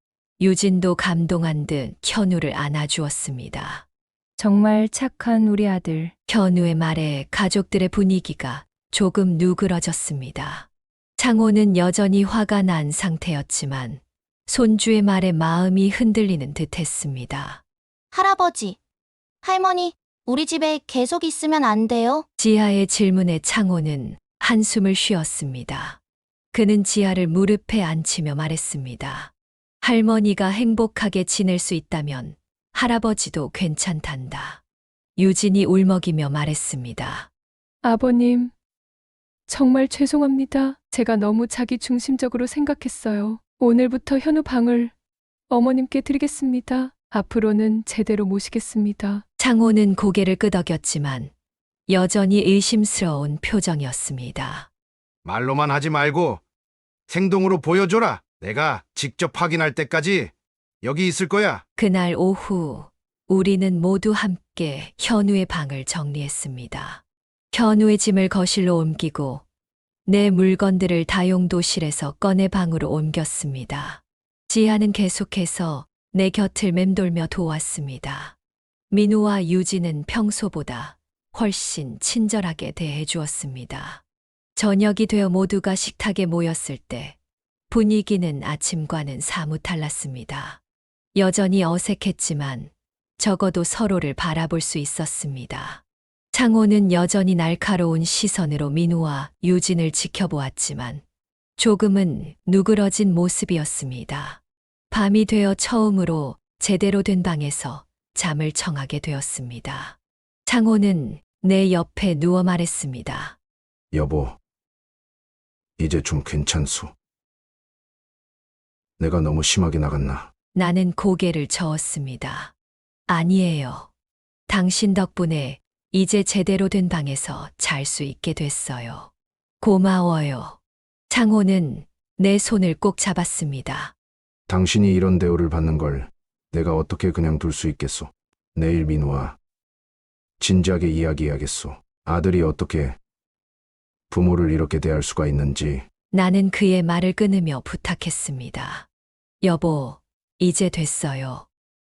[SPEAKER 6] 유진도 감동한 듯 현우를 안아주었습니다.
[SPEAKER 4] 정말 착한 우리 아들.
[SPEAKER 6] 현우의 말에 가족들의 분위기가 조금 누그러졌습니다. 창호는 여전히 화가 난 상태였지만 손주의 말에 마음이 흔들리는 듯했습니다.
[SPEAKER 5] 할아버지, 할머니, 우리 집에 계속 있으면 안 돼요?
[SPEAKER 6] 지하의 질문에 창호는 한숨을 쉬었습니다. 그는 지하를 무릎에 앉히며 말했습니다. 할머니가 행복하게 지낼 수 있다면 할아버지도 괜찮단다. 유진이 울먹이며 말했습니다.
[SPEAKER 4] 아버님, 정말 죄송합니다. 제가 너무 자기 중심적으로 생각했어요. 오늘부터 현우 방을 어머님께 드리겠습니다. 앞으로는 제대로 모시겠습니다.
[SPEAKER 6] 창호는 고개를 끄덕였지만 여전히 의심스러운 표정이었습니다.
[SPEAKER 2] 말로만 하지 말고 행동으로 보여줘라. 내가 직접 확인할 때까지 여기 있을 거야.
[SPEAKER 6] 그날 오후 우리는 모두 함께 현우의 방을 정리했습니다. 현우의 짐을 거실로 옮기고 내 물건들을 다용도실에서 꺼내 방으로 옮겼습니다. 지하는 계속해서 내 곁을 맴돌며 도왔습니다. 민우와 유진은 평소보다 훨씬 친절하게 대해주었습니다. 저녁이 되어 모두가 식탁에 모였을 때 분위기는 아침과는 사뭇 달랐습니다. 여전히 어색했지만 적어도 서로를 바라볼 수 있었습니다. 창호는 여전히 날카로운 시선으로 민우와 유진을 지켜보았지만 조금은 누그러진 모습이었습니다. 밤이 되어 처음으로 제대로 된 방에서 잠을 청하게 되었습니다. 창호는 내 옆에 누워 말했습니다.
[SPEAKER 2] 여보, 이제 좀 괜찮소. 내가 너무 심하게 나갔나?
[SPEAKER 6] 나는 고개를 저었습니다. 아니에요. 당신 덕분에 이제 제대로 된 방에서 잘 수 있게 됐어요. 고마워요. 창호는 내 손을 꼭 잡았습니다.
[SPEAKER 2] 당신이 이런 대우를 받는 걸 내가 어떻게 그냥 둘 수 있겠소? 내일 민우와 진지하게 이야기해야겠소. 아들이 어떻게 부모를 이렇게 대할 수가 있는지.
[SPEAKER 6] 나는 그의 말을 끊으며 부탁했습니다. 여보, 이제 됐어요.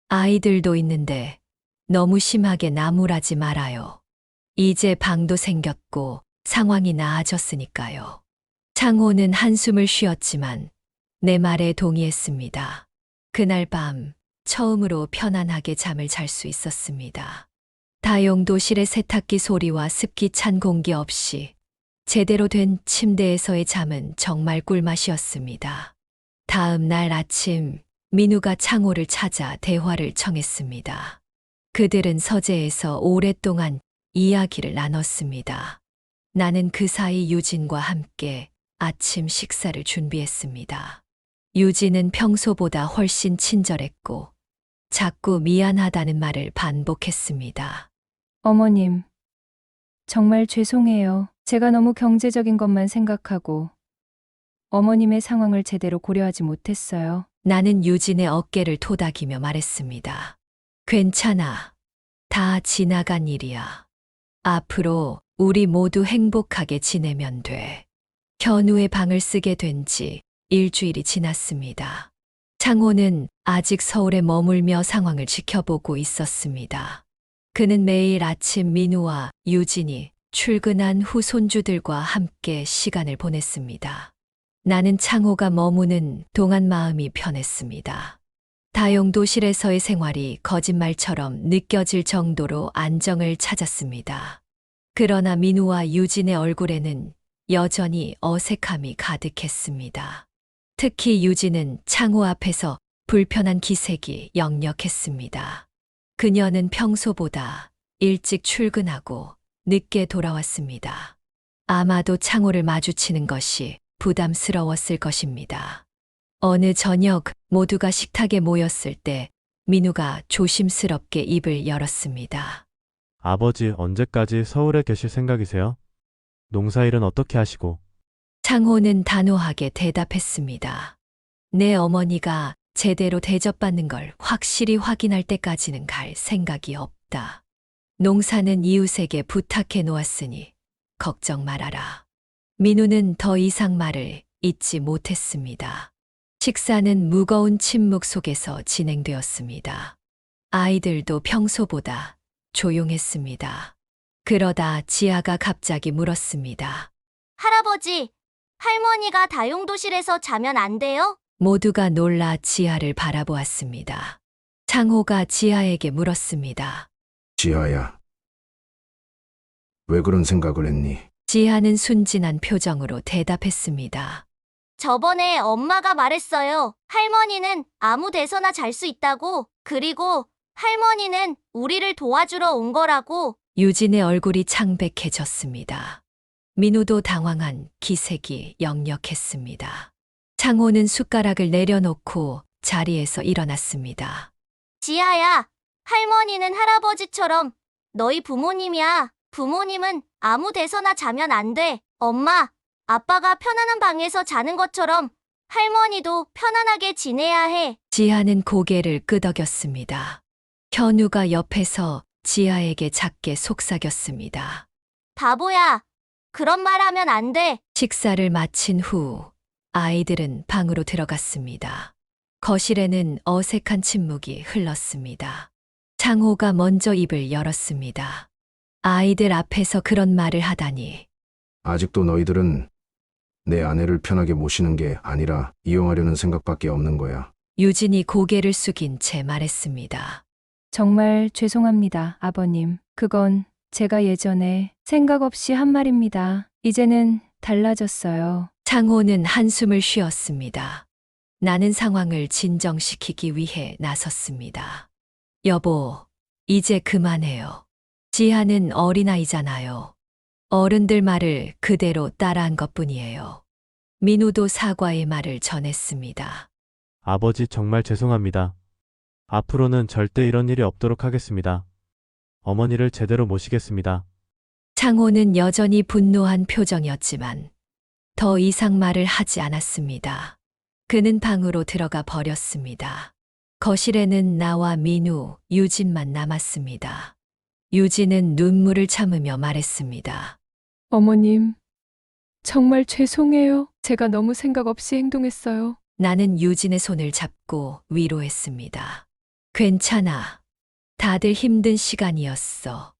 [SPEAKER 6] 아이들도 있는데 너무 심하게 나무라지 말아요. 이제 방도 생겼고 상황이 나아졌으니까요. 창호는 한숨을 쉬었지만 내 말에 동의했습니다. 그날 밤 처음으로 편안하게 잠을 잘 수 있었습니다. 다용도실의 세탁기 소리와 습기 찬 공기 없이 제대로 된 침대에서의 잠은 정말 꿀맛이었습니다. 다음 날 아침 민우가 창호를 찾아 대화를 청했습니다. 그들은 서재에서 오랫동안 이야기를 나눴습니다. 나는 그 사이 유진과 함께 아침 식사를 준비했습니다. 유진은 평소보다 훨씬 친절했고 자꾸 미안하다는 말을 반복했습니다.
[SPEAKER 4] 어머님, 정말 죄송해요. 제가 너무 경제적인 것만 생각하고 어머님의 상황을 제대로 고려하지 못했어요.
[SPEAKER 6] 나는 유진의 어깨를 토닥이며 말했습니다. 괜찮아. 다 지나간 일이야. 앞으로 우리 모두 행복하게 지내면 돼. 현우의 방을 쓰게 된 지 일주일이 지났습니다. 창호는 아직 서울에 머물며 상황을 지켜보고 있었습니다. 그는 매일 아침 민우와 유진이 출근한 후 손주들과 함께 시간을 보냈습니다. 나는 창호가 머무는 동안 마음이 편했습니다. 다용도실에서의 생활이 거짓말처럼 느껴질 정도로 안정을 찾았습니다. 그러나 민우와 유진의 얼굴에는 여전히 어색함이 가득했습니다. 특히 유진은 창호 앞에서 불편한 기색이 역력했습니다. 그녀는 평소보다 일찍 출근하고 늦게 돌아왔습니다. 아마도 창호를 마주치는 것이 부담스러웠을 것입니다. 어느 저녁 모두가 식탁에 모였을 때 민우가 조심스럽게 입을 열었습니다.
[SPEAKER 3] 아버지 언제까지 서울에 계실 생각이세요? 농사일은 어떻게 하시고?
[SPEAKER 6] 창호는 단호하게 대답했습니다. 내 어머니가 제대로 대접받는 걸 확실히 확인할 때까지는 갈 생각이 없다. 농사는 이웃에게 부탁해 놓았으니 걱정 말아라. 민우는 더 이상 말을 잇지 못했습니다. 식사는 무거운 침묵 속에서 진행되었습니다. 아이들도 평소보다 조용했습니다. 그러다 지아가 갑자기 물었습니다.
[SPEAKER 5] 할아버지, 할머니가 다용도실에서 자면 안 돼요?
[SPEAKER 6] 모두가 놀라 지아를 바라보았습니다. 창호가 지아에게 물었습니다.
[SPEAKER 2] 지아야. 왜 그런 생각을 했니?
[SPEAKER 6] 지아는 순진한 표정으로 대답했습니다.
[SPEAKER 5] 저번에 엄마가 말했어요. 할머니는 아무 데서나 잘 수 있다고. 그리고 할머니는 우리를 도와주러 온 거라고.
[SPEAKER 6] 유진의 얼굴이 창백해졌습니다. 민우도 당황한 기색이 역력했습니다. 창호는 숟가락을 내려놓고 자리에서 일어났습니다.
[SPEAKER 5] 지아야, 할머니는 할아버지처럼 너희 부모님이야. 부모님은 아무 데서나 자면 안 돼. 엄마, 아빠가 편안한 방에서 자는 것처럼 할머니도 편안하게 지내야 해.
[SPEAKER 6] 지아는 고개를 끄덕였습니다. 현우가 옆에서 지아에게 작게 속삭였습니다.
[SPEAKER 5] 바보야, 그런 말 하면 안 돼.
[SPEAKER 6] 식사를 마친 후 아이들은 방으로 들어갔습니다. 거실에는 어색한 침묵이 흘렀습니다. 창호가 먼저 입을 열었습니다. 아이들 앞에서 그런 말을 하다니.
[SPEAKER 2] 아직도 너희들은 내 아내를 편하게 모시는 게 아니라 이용하려는 생각밖에 없는 거야.
[SPEAKER 6] 유진이 고개를 숙인 채 말했습니다.
[SPEAKER 4] 정말 죄송합니다, 아버님. 그건 제가 예전에 생각 없이 한 말입니다. 이제는 달라졌어요.
[SPEAKER 6] 창호는 한숨을 쉬었습니다. 나는 상황을 진정시키기 위해 나섰습니다. 여보, 이제 그만해요. 지아는 어린아이잖아요. 어른들 말을 그대로 따라한 것뿐이에요. 민우도 사과의 말을 전했습니다.
[SPEAKER 3] 아버지 정말 죄송합니다. 앞으로는 절대 이런 일이 없도록 하겠습니다. 어머니를 제대로 모시겠습니다.
[SPEAKER 6] 창호는 여전히 분노한 표정이었지만 더 이상 말을 하지 않았습니다. 그는 방으로 들어가 버렸습니다. 거실에는 나와 민우, 유진만 남았습니다. 유진은 눈물을 참으며 말했습니다.
[SPEAKER 4] 어머님, 정말 죄송해요. 제가 너무 생각 없이 행동했어요.
[SPEAKER 6] 나는 유진의 손을 잡고 위로했습니다. 괜찮아. 다들 힘든 시간이었어.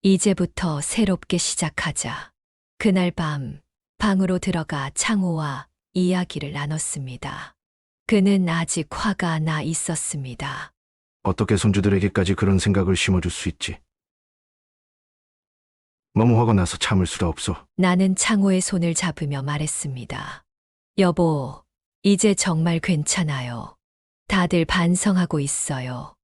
[SPEAKER 6] 이제부터 새롭게 시작하자. 그날 밤 방으로 들어가 창호와 이야기를 나눴습니다. 그는 아직 화가 나 있었습니다.
[SPEAKER 2] 어떻게 손주들에게까지 그런 생각을 심어줄 수 있지? 너무 화가 나서 참을 수가 없어.
[SPEAKER 6] 나는 창호의 손을 잡으며 말했습니다. 여보, 이제 정말 괜찮아요. 다들 반성하고 있어요.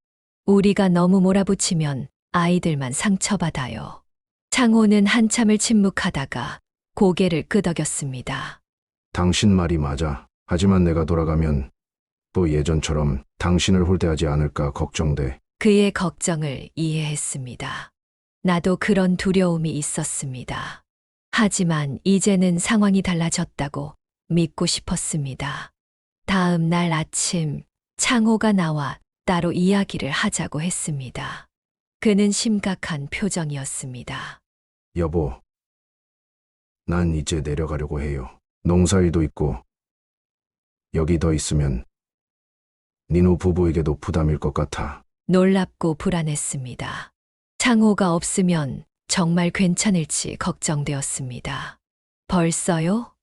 [SPEAKER 6] 우리가 너무 몰아붙이면 아이들만 상처받아요. 창호는 한참을 침묵하다가 고개를 끄덕였습니다.
[SPEAKER 2] 당신 말이 맞아. 하지만 내가 돌아가면 또 예전처럼 당신을 홀대하지 않을까 걱정돼.
[SPEAKER 6] 그의 걱정을 이해했습니다. 나도 그런 두려움이 있었습니다. 하지만 이제는 상황이 달라졌다고 믿고 싶었습니다. 다음 날 아침 창호가 나와 따로 이야기를 하자고 했습니다. 그는 심각한 표정이었습니다.
[SPEAKER 2] 여보, 난 이제 내려가려고 해요. 농사일도 있고 여기 더 있으면 민호 부부에게도 부담일 것 같아.
[SPEAKER 6] 놀랍고 불안했습니다. 창호가 없으면 정말 괜찮을지 걱정되었습니다. 벌써요?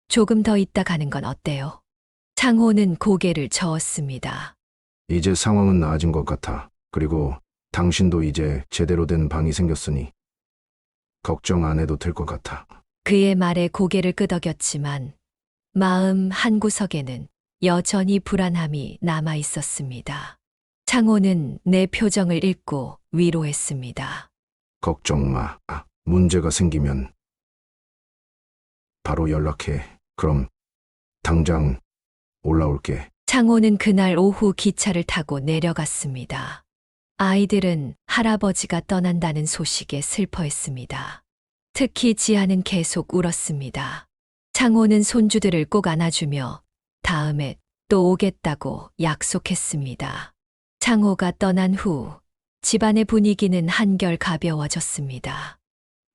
[SPEAKER 6] 조금 더 있다 가는 건 어때요? 창호는 고개를 저었습니다.
[SPEAKER 2] 이제 상황은 나아진 것 같아. 그리고 당신도 이제 제대로 된 방이 생겼으니 걱정 안 해도 될 것 같아.
[SPEAKER 6] 그의 말에 고개를 끄덕였지만 마음 한구석에는 여전히 불안함이 남아 있었습니다. 창호는 내 표정을 읽고 위로했습니다.
[SPEAKER 2] 걱정 마. 문제가 생기면 바로 연락해. 그럼 당장 올라올게.
[SPEAKER 6] 창호는 그날 오후 기차를 타고 내려갔습니다. 아이들은 할아버지가 떠난다는 소식에 슬퍼했습니다. 특히 지아는 계속 울었습니다. 창호는 손주들을 꼭 안아주며 다음에 또 오겠다고 약속했습니다. 창호가 떠난 후 집안의 분위기는 한결 가벼워졌습니다.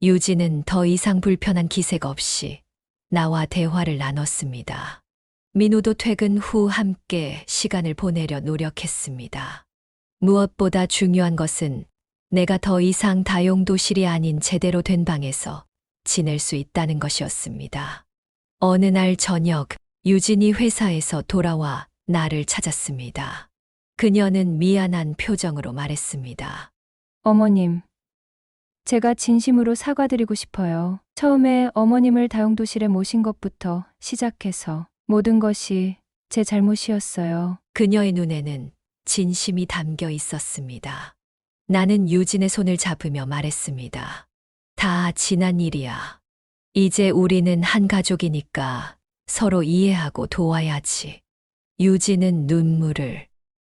[SPEAKER 6] 유진은 더 이상 불편한 기색 없이 나와 대화를 나눴습니다. 민우도 퇴근 후 함께 시간을 보내려 노력했습니다. 무엇보다 중요한 것은 내가 더 이상 다용도실이 아닌 제대로 된 방에서 지낼 수 있다는 것이었습니다. 어느 날 저녁 유진이 회사에서 돌아와 나를 찾았습니다. 그녀는 미안한 표정으로 말했습니다.
[SPEAKER 4] 어머님, 제가 진심으로 사과드리고 싶어요. 처음에 어머님을 다용도실에 모신 것부터 시작해서 모든 것이 제 잘못이었어요.
[SPEAKER 6] 그녀의 눈에는 진심이 담겨 있었습니다. 나는 유진의 손을 잡으며 말했습니다. 다 지난 일이야. 이제 우리는 한 가족이니까 서로 이해하고 도와야지. 유진은 눈물을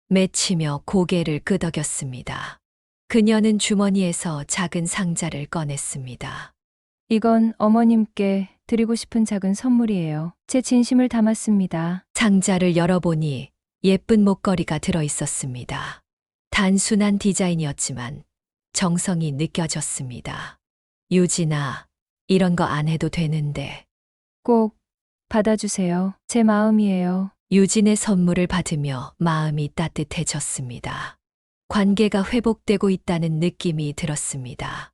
[SPEAKER 6] 맺히며 고개를 끄덕였습니다. 그녀는 주머니에서 작은 상자를 꺼냈습니다.
[SPEAKER 4] 이건 어머님께 드리고 싶은 작은 선물이에요. 제 진심을 담았습니다.
[SPEAKER 6] 상자를 열어보니 예쁜 목걸이가 들어 있었습니다. 단순한 디자인이었지만 정성이 느껴졌습니다. 유진아, 이런 거 안 해도 되는데.
[SPEAKER 4] 꼭 받아주세요. 제 마음이에요.
[SPEAKER 6] 유진의 선물을 받으며 마음이 따뜻해졌습니다. 관계가 회복되고 있다는 느낌이 들었습니다.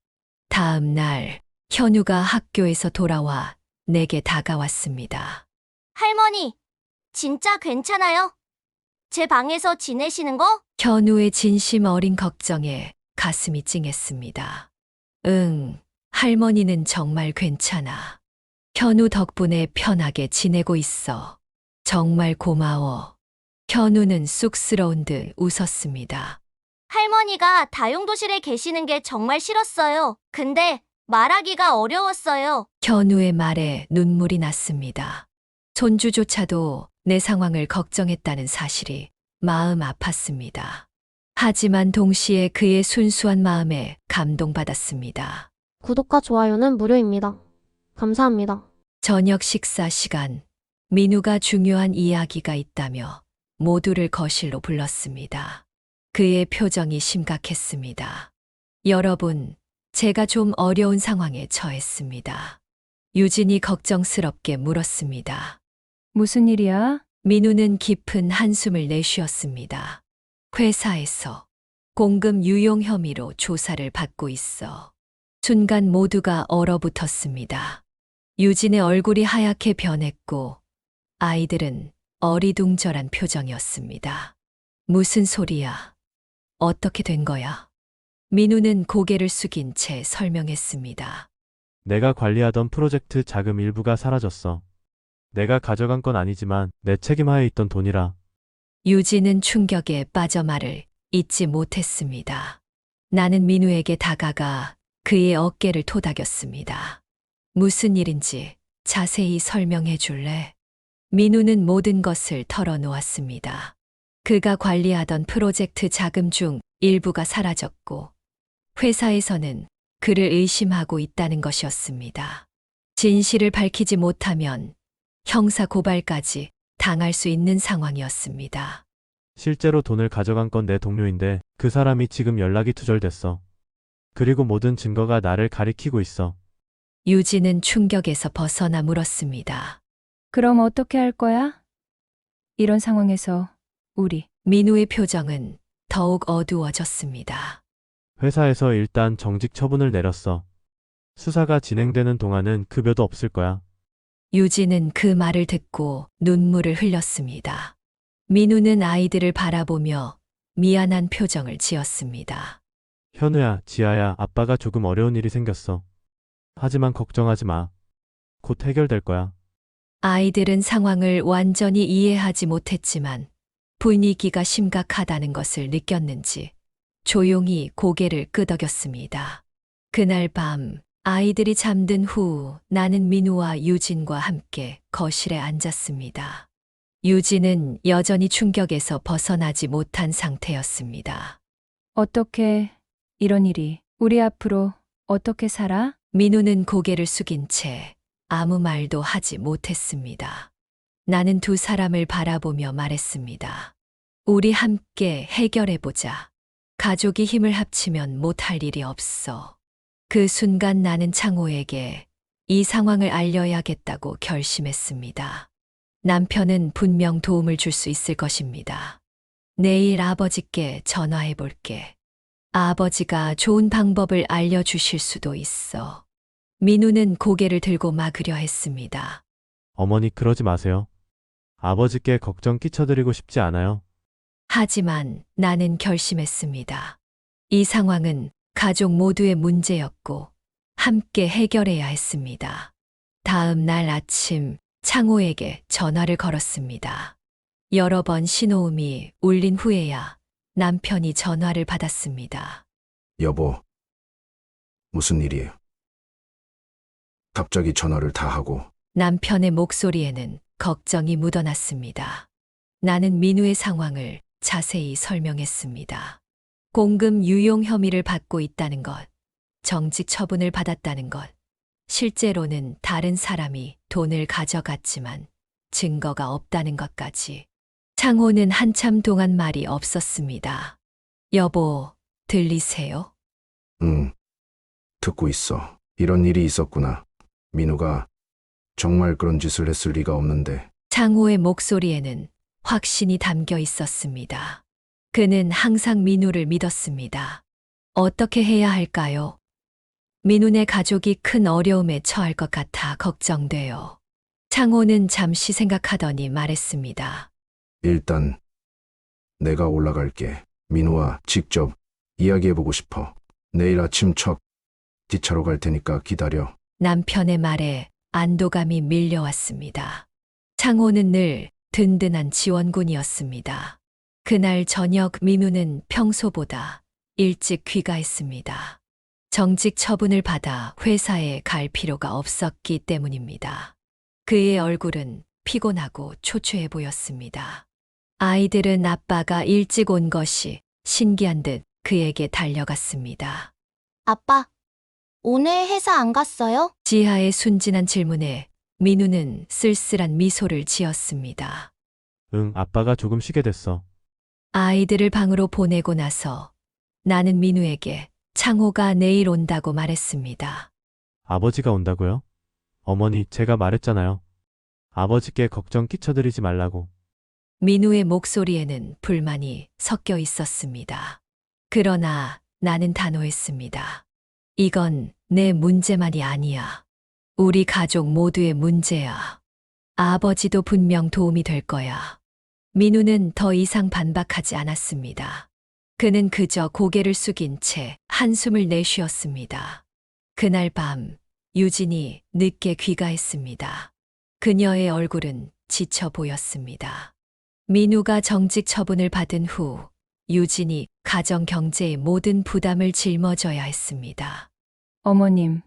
[SPEAKER 6] 다음 날 현우가 학교에서 돌아와 내게 다가왔습니다.
[SPEAKER 5] 할머니, 진짜 괜찮아요? 제 방에서 지내시는 거?
[SPEAKER 6] 현우의 진심 어린 걱정에 가슴이 찡했습니다. 응, 할머니는 정말 괜찮아. 현우 덕분에 편하게 지내고 있어. 정말 고마워. 현우는 쑥스러운 듯 웃었습니다.
[SPEAKER 5] 할머니가 다용도실에 계시는 게 정말 싫었어요. 근데 말하기가 어려웠어요.
[SPEAKER 6] 현우의 말에 눈물이 났습니다. 손주조차도 내 상황을 걱정했다는 사실이 마음 아팠습니다. 하지만 동시에 그의 순수한 마음에 감동받았습니다.
[SPEAKER 1] 구독과 좋아요는 무료입니다. 감사합니다.
[SPEAKER 6] 저녁 식사 시간, 민우가 중요한 이야기가 있다며 모두를 거실로 불렀습니다. 그의 표정이 심각했습니다. 여러분, 제가 좀 어려운 상황에 처했습니다. 유진이 걱정스럽게 물었습니다.
[SPEAKER 4] 무슨 일이야?
[SPEAKER 6] 민우는 깊은 한숨을 내쉬었습니다. 회사에서 공금 유용 혐의로 조사를 받고 있어. 순간 모두가 얼어붙었습니다. 유진의 얼굴이 하얗게 변했고 아이들은 어리둥절한 표정이었습니다. 무슨 소리야? 어떻게 된 거야? 민우는 고개를 숙인 채 설명했습니다.
[SPEAKER 3] 내가 관리하던 프로젝트 자금 일부가 사라졌어. 내가 가져간 건 아니지만 내 책임하에 있던 돈이라.
[SPEAKER 6] 유진은 충격에 빠져 말을 잇지 못했습니다. 나는 민우에게 다가가 그의 어깨를 토닥였습니다. 무슨 일인지 자세히 설명해 줄래? 민우는 모든 것을 털어놓았습니다. 그가 관리하던 프로젝트 자금 중 일부가 사라졌고 회사에서는 그를 의심하고 있다는 것이었습니다. 진실을 밝히지 못하면 형사 고발까지 당할 수 있는 상황이었습니다.
[SPEAKER 3] 실제로 돈을 가져간 건 내 동료인데 그 사람이 지금 연락이 두절됐어. 그리고 모든 증거가 나를 가리키고 있어.
[SPEAKER 6] 유진은 충격에서 벗어나 물었습니다.
[SPEAKER 4] 그럼 어떻게 할 거야? 이런 상황에서 우리
[SPEAKER 6] 민우의 표정은 더욱 어두워졌습니다.
[SPEAKER 3] 회사에서 일단 정직 처분을 내렸어. 수사가 진행되는 동안은 급여도 없을 거야.
[SPEAKER 6] 유진은 그 말을 듣고 눈물을 흘렸습니다. 민우는 아이들을 바라보며 미안한 표정을 지었습니다.
[SPEAKER 3] 현우야, 지아야, 아빠가 조금 어려운 일이 생겼어. 하지만 걱정하지 마. 곧 해결될 거야.
[SPEAKER 6] 아이들은 상황을 완전히 이해하지 못했지만 분위기가 심각하다는 것을 느꼈는지 조용히 고개를 끄덕였습니다. 그날 밤 아이들이 잠든 후 나는 민우와 유진과 함께 거실에 앉았습니다. 유진은 여전히 충격에서 벗어나지 못한 상태였습니다.
[SPEAKER 4] 어떻게 이런 일이 우리 앞으로 어떻게 살아?
[SPEAKER 6] 민우는 고개를 숙인 채 아무 말도 하지 못했습니다. 나는 두 사람을 바라보며 말했습니다. 우리 함께 해결해보자. 가족이 힘을 합치면 못할 일이 없어. 그 순간 나는 창호에게 이 상황을 알려야겠다고 결심했습니다. 남편은 분명 도움을 줄 수 있을 것입니다. 내일 아버지께 전화해 볼게. 아버지가 좋은 방법을 알려주실 수도 있어. 민우는 고개를 들고 막으려 했습니다.
[SPEAKER 3] 어머니, 그러지 마세요. 아버지께 걱정 끼쳐드리고 싶지 않아요.
[SPEAKER 6] 하지만 나는 결심했습니다. 이 상황은 가족 모두의 문제였고 함께 해결해야 했습니다. 다음 날 아침 창호에게 전화를 걸었습니다. 여러 번 신호음이 울린 후에야 남편이 전화를 받았습니다.
[SPEAKER 2] 여보, 무슨 일이에요? 갑자기 전화를 다 하고.
[SPEAKER 6] 남편의 목소리에는 걱정이 묻어났습니다. 나는 민우의 상황을 자세히 설명했습니다. 공금 유용 혐의를 받고 있다는 것, 정직 처분을 받았다는 것, 실제로는 다른 사람이 돈을 가져갔지만 증거가 없다는 것까지. 창호는 한참 동안 말이 없었습니다. 여보, 들리세요?
[SPEAKER 2] 응, 듣고 있어. 이런 일이 있었구나. 민우가 정말 그런 짓을 했을 리가 없는데.
[SPEAKER 6] 창호의 목소리에는 확신이 담겨 있었습니다. 그는 항상 민우를 믿었습니다. 어떻게 해야 할까요? 민우네 가족이 큰 어려움에 처할 것 같아 걱정돼요. 창호는 잠시 생각하더니 말했습니다.
[SPEAKER 2] 일단 내가 올라갈게. 민우와 직접 이야기해보고 싶어. 내일 아침 첫 기차로 갈 테니까 기다려.
[SPEAKER 6] 남편의 말에 안도감이 밀려왔습니다. 창호는 늘 든든한 지원군이었습니다. 그날 저녁 민우는 평소보다 일찍 귀가했습니다. 정직 처분을 받아 회사에 갈 필요가 없었기 때문입니다. 그의 얼굴은 피곤하고 초췌해 보였습니다. 아이들은 아빠가 일찍 온 것이 신기한 듯 그에게 달려갔습니다.
[SPEAKER 5] 아빠, 오늘 회사 안 갔어요?
[SPEAKER 6] 지하의 순진한 질문에 민우는 쓸쓸한 미소를 지었습니다.
[SPEAKER 3] 응, 아빠가 조금 쉬게 됐어.
[SPEAKER 6] 아이들을 방으로 보내고 나서 나는 민우에게 창호가 내일 온다고 말했습니다.
[SPEAKER 3] 아버지가 온다고요? 어머니, 제가 말했잖아요. 아버지께 걱정 끼쳐드리지 말라고.
[SPEAKER 6] 민우의 목소리에는 불만이 섞여 있었습니다. 그러나 나는 단호했습니다. 이건 내 문제만이 아니야. 우리 가족 모두의 문제야. 아버지도 분명 도움이 될 거야. 민우는 더 이상 반박하지 않았습니다. 그는 그저 고개를 숙인 채 한숨을 내쉬었습니다. 그날 밤 유진이 늦게 귀가했습니다. 그녀의 얼굴은 지쳐 보였습니다. 민우가 정직 처분을 받은 후 유진이 가정 경제의 모든 부담을 짊어져야 했습니다.
[SPEAKER 4] 어머님,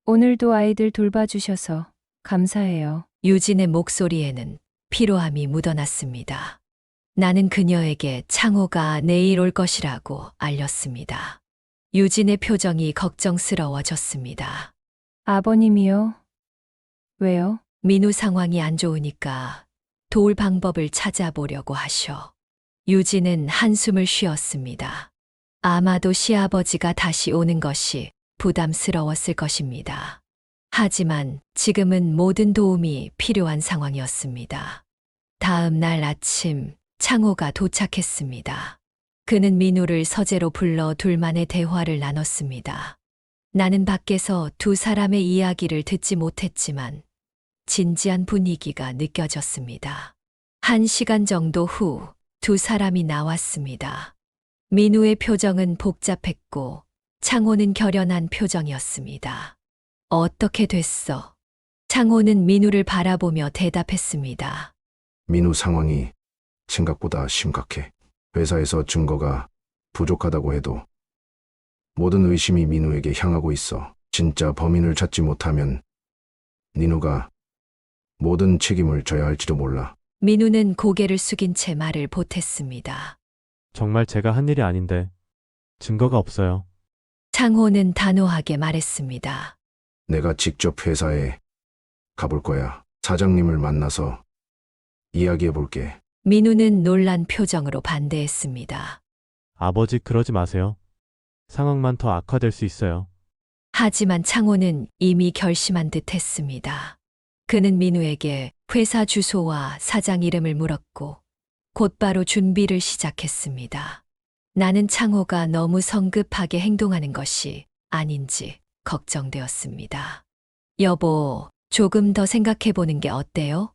[SPEAKER 4] 오늘도 아이들 돌봐주셔서 감사해요.
[SPEAKER 6] 유진의 목소리에는 피로함이 묻어났습니다. 나는 그녀에게 창호가 내일 올 것이라고 알렸습니다. 유진의 표정이 걱정스러워졌습니다.
[SPEAKER 4] 아버님이요? 왜요?
[SPEAKER 6] 민우 상황이 안 좋으니까 도울 방법을 찾아보려고 하셔. 유진은 한숨을 쉬었습니다. 아마도 시아버지가 다시 오는 것이 부담스러웠을 것입니다. 하지만 지금은 모든 도움이 필요한 상황이었습니다. 다음 날 아침 창호가 도착했습니다. 그는 민우를 서재로 불러 둘만의 대화를 나눴습니다. 나는 밖에서 두 사람의 이야기를 듣지 못했지만 진지한 분위기가 느껴졌습니다. 1시간 정도 후 두 사람이 나왔습니다. 민우의 표정은 복잡했고 창호는 결연한 표정이었습니다. 어떻게 됐어? 창호는 민우를 바라보며 대답했습니다.
[SPEAKER 2] 민우 상황이 생각보다 심각해. 회사에서 증거가 부족하다고 해도 모든 의심이 민우에게 향하고 있어. 진짜 범인을 찾지 못하면 민우가 모든 책임을 져야 할지도 몰라.
[SPEAKER 6] 민우는 고개를 숙인 채 말을 보탰습니다.
[SPEAKER 3] 정말 제가 한 일이 아닌데 증거가 없어요.
[SPEAKER 6] 창호는 단호하게 말했습니다.
[SPEAKER 2] 내가 직접 회사에 가볼 거야. 사장님을 만나서 이야기해 볼게.
[SPEAKER 6] 민우는 놀란 표정으로 반대했습니다.
[SPEAKER 3] 아버지 그러지 마세요. 상황만 더 악화될 수 있어요.
[SPEAKER 6] 하지만 창호는 이미 결심한 듯 했습니다. 그는 민우에게 회사 주소와 사장 이름을 물었고 곧바로 준비를 시작했습니다. 나는 창호가 너무 성급하게 행동하는 것이 아닌지 걱정되었습니다. 여보, 조금 더 생각해 보는 게 어때요?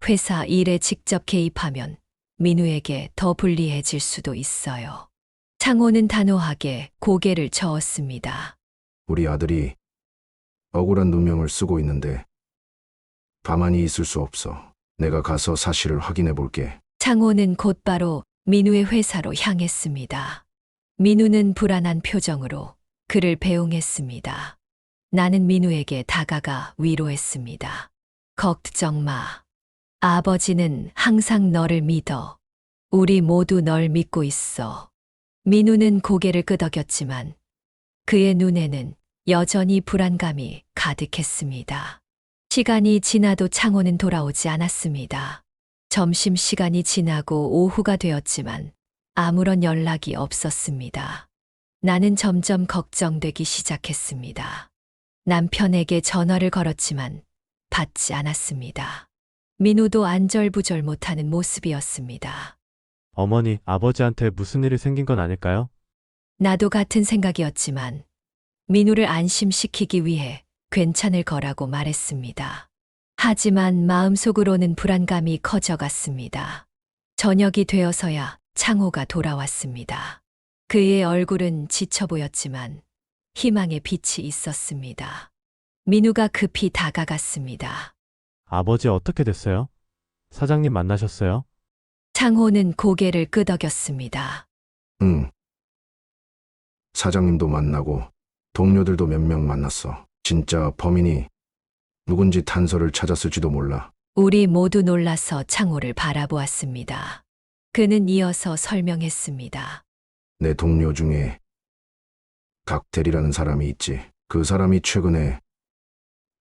[SPEAKER 6] 회사 일에 직접 개입하면 민우에게 더 불리해질 수도 있어요. 창호는 단호하게 고개를 저었습니다.
[SPEAKER 2] 우리 아들이 억울한 누명을 쓰고 있는데 가만히 있을 수 없어. 내가 가서 사실을 확인해 볼게.
[SPEAKER 6] 창호는 곧바로 민우의 회사로 향했습니다. 민우는 불안한 표정으로 그를 배웅했습니다. 나는 민우에게 다가가 위로했습니다. 걱정 마. 아버지는 항상 너를 믿어. 우리 모두 널 믿고 있어. 민우는 고개를 끄덕였지만 그의 눈에는 여전히 불안감이 가득했습니다. 시간이 지나도 창호는 돌아오지 않았습니다. 점심시간이 지나고 오후가 되었지만 아무런 연락이 없었습니다. 나는 점점 걱정되기 시작했습니다. 남편에게 전화를 걸었지만 받지 않았습니다. 민우도 안절부절 못하는 모습이었습니다.
[SPEAKER 3] 어머니, 아버지한테 무슨 일이 생긴 건 아닐까요?
[SPEAKER 6] 나도 같은 생각이었지만 민우를 안심시키기 위해 괜찮을 거라고 말했습니다. 하지만 마음속으로는 불안감이 커져갔습니다. 저녁이 되어서야 창호가 돌아왔습니다. 그의 얼굴은 지쳐 보였지만 희망의 빛이 있었습니다. 민우가 급히 다가갔습니다.
[SPEAKER 3] 아버지 어떻게 됐어요? 사장님 만나셨어요?
[SPEAKER 6] 창호는 고개를 끄덕였습니다.
[SPEAKER 2] 응. 사장님도 만나고 동료들도 몇 명 만났어. 진짜 범인이 누군지 단서를 찾았을지도 몰라.
[SPEAKER 6] 우리 모두 놀라서 창호를 바라보았습니다. 그는 이어서 설명했습니다.
[SPEAKER 2] 내 동료 중에 각대리라는 사람이 있지. 그 사람이 최근에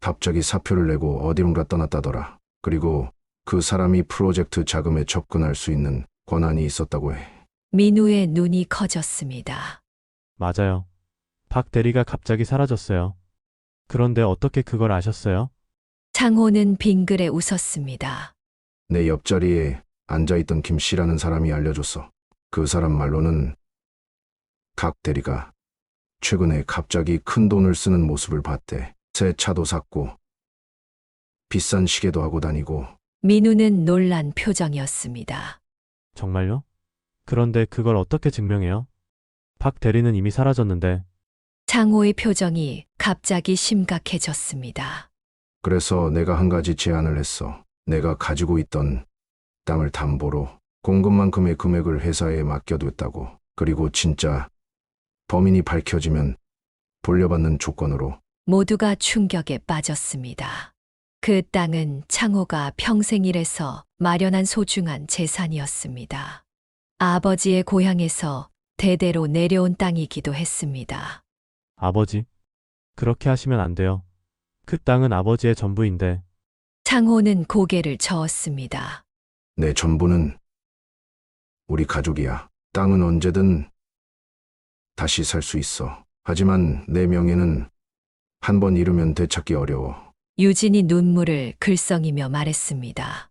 [SPEAKER 2] 갑자기 사표를 내고 어디론가 떠났다더라. 그리고 그 사람이 프로젝트 자금에 접근할 수 있는 권한이 있었다고 해.
[SPEAKER 6] 민우의 눈이 커졌습니다.
[SPEAKER 3] 맞아요. 박 대리가 갑자기 사라졌어요. 그런데 어떻게 그걸 아셨어요?
[SPEAKER 6] 창호는 빙그레 웃었습니다.
[SPEAKER 2] 내 옆자리에 앉아있던 김 씨라는 사람이 알려줬어. 그 사람 말로는 각 대리가 최근에 갑자기 큰 돈을 쓰는 모습을 봤대. 새 차도 샀고 비싼 시계도 하고 다니고.
[SPEAKER 6] 민우는 놀란 표정이었습니다.
[SPEAKER 3] 정말요? 그런데 그걸 어떻게 증명해요? 박 대리는 이미 사라졌는데.
[SPEAKER 6] 창호의 표정이 갑자기 심각해졌습니다.
[SPEAKER 2] 그래서 내가 한 가지 제안을 했어. 내가 가지고 있던 땅을 담보로 공급만큼의 금액을 회사에 맡겨뒀다고. 그리고 진짜 범인이 밝혀지면 돌려받는 조건으로.
[SPEAKER 6] 모두가 충격에 빠졌습니다. 그 땅은 창호가 평생 일해서 마련한 소중한 재산이었습니다. 아버지의 고향에서 대대로 내려온 땅이기도 했습니다.
[SPEAKER 3] 아버지, 그렇게 하시면 안 돼요. 그 땅은 아버지의 전부인데.
[SPEAKER 6] 창호는 고개를 저었습니다.
[SPEAKER 2] 내 전부는 우리 가족이야. 땅은 언제든 다시 살 수 있어. 하지만 내 명예는 한 번 잃으면 되찾기 어려워.
[SPEAKER 6] 유진이 눈물을 글썽이며 말했습니다.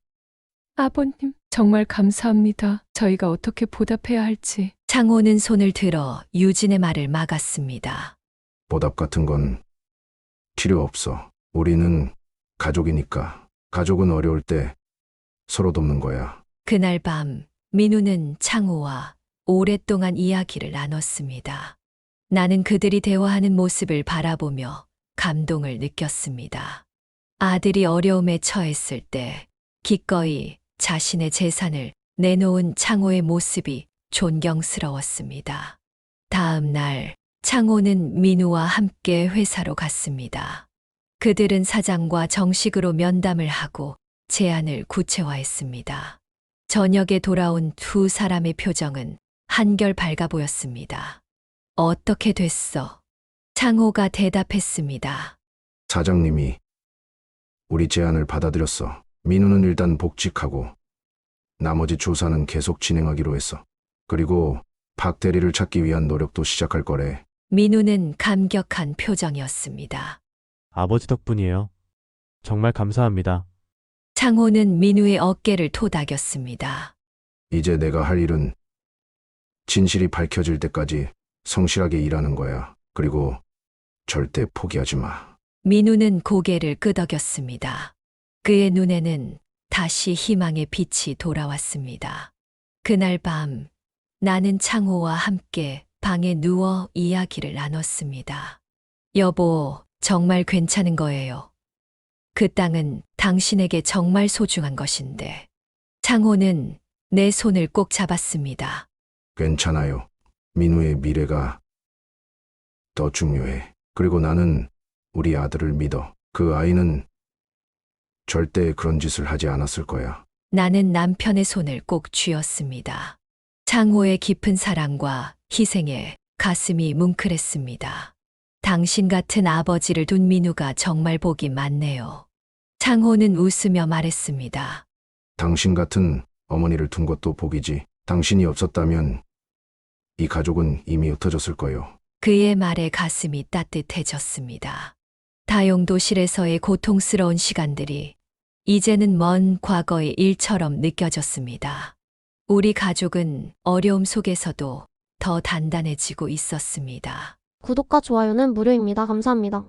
[SPEAKER 4] 아버님, 정말 감사합니다. 저희가 어떻게 보답해야 할지.
[SPEAKER 6] 창호는 손을 들어 유진의 말을 막았습니다.
[SPEAKER 2] 보답 같은 건 필요 없어. 우리는 가족이니까. 가족은 어려울 때 서로 돕는 거야.
[SPEAKER 6] 그날 밤 민우는 창호와 오랫동안 이야기를 나눴습니다. 나는 그들이 대화하는 모습을 바라보며 감동을 느꼈습니다. 아들이 어려움에 처했을 때 기꺼이 자신의 재산을 내놓은 창호의 모습이 존경스러웠습니다. 다음 날 창호는 민우와 함께 회사로 갔습니다. 그들은 사장과 정식으로 면담을 하고 제안을 구체화했습니다. 저녁에 돌아온 두 사람의 표정은 한결 밝아 보였습니다. 어떻게 됐어? 창호가 대답했습니다.
[SPEAKER 2] 사장님이 우리 제안을 받아들였어. 민우는 일단 복직하고 나머지 조사는 계속 진행하기로 했어. 그리고 박 대리를 찾기 위한 노력도 시작할 거래.
[SPEAKER 6] 민우는 감격한 표정이었습니다.
[SPEAKER 3] 아버지 덕분이에요. 정말 감사합니다.
[SPEAKER 6] 창호는 민우의 어깨를 토닥였습니다.
[SPEAKER 2] 이제 내가 할 일은 진실이 밝혀질 때까지 성실하게 일하는 거야. 그리고 절대 포기하지 마.
[SPEAKER 6] 민우는 고개를 끄덕였습니다. 그의 눈에는 다시 희망의 빛이 돌아왔습니다. 그날 밤 나는 창호와 함께 방에 누워 이야기를 나눴습니다. 여보, 정말 괜찮은 거예요. 그 땅은 당신에게 정말 소중한 것인데. 창호는 내 손을 꼭 잡았습니다.
[SPEAKER 2] 괜찮아요. 민우의 미래가 더 중요해. 그리고 나는 우리 아들을 믿어. 그 아이는 절대 그런 짓을 하지 않았을 거야.
[SPEAKER 6] 나는 남편의 손을 꼭 쥐었습니다. 창호의 깊은 사랑과 희생에 가슴이 뭉클했습니다. 당신 같은 아버지를 둔 민우가 정말 복이 많네요. 창호는 웃으며 말했습니다.
[SPEAKER 2] 당신 같은 어머니를 둔 것도 복이지. 당신이 없었다면 이 가족은 이미 흩어졌을 거예요.
[SPEAKER 6] 그의 말에 가슴이 따뜻해졌습니다. 다용도실에서의 고통스러운 시간들이 이제는 먼 과거의 일처럼 느껴졌습니다. 우리 가족은 어려움 속에서도 더 단단해지고 있었습니다.
[SPEAKER 1] 구독과 좋아요는 무료입니다. 감사합니다.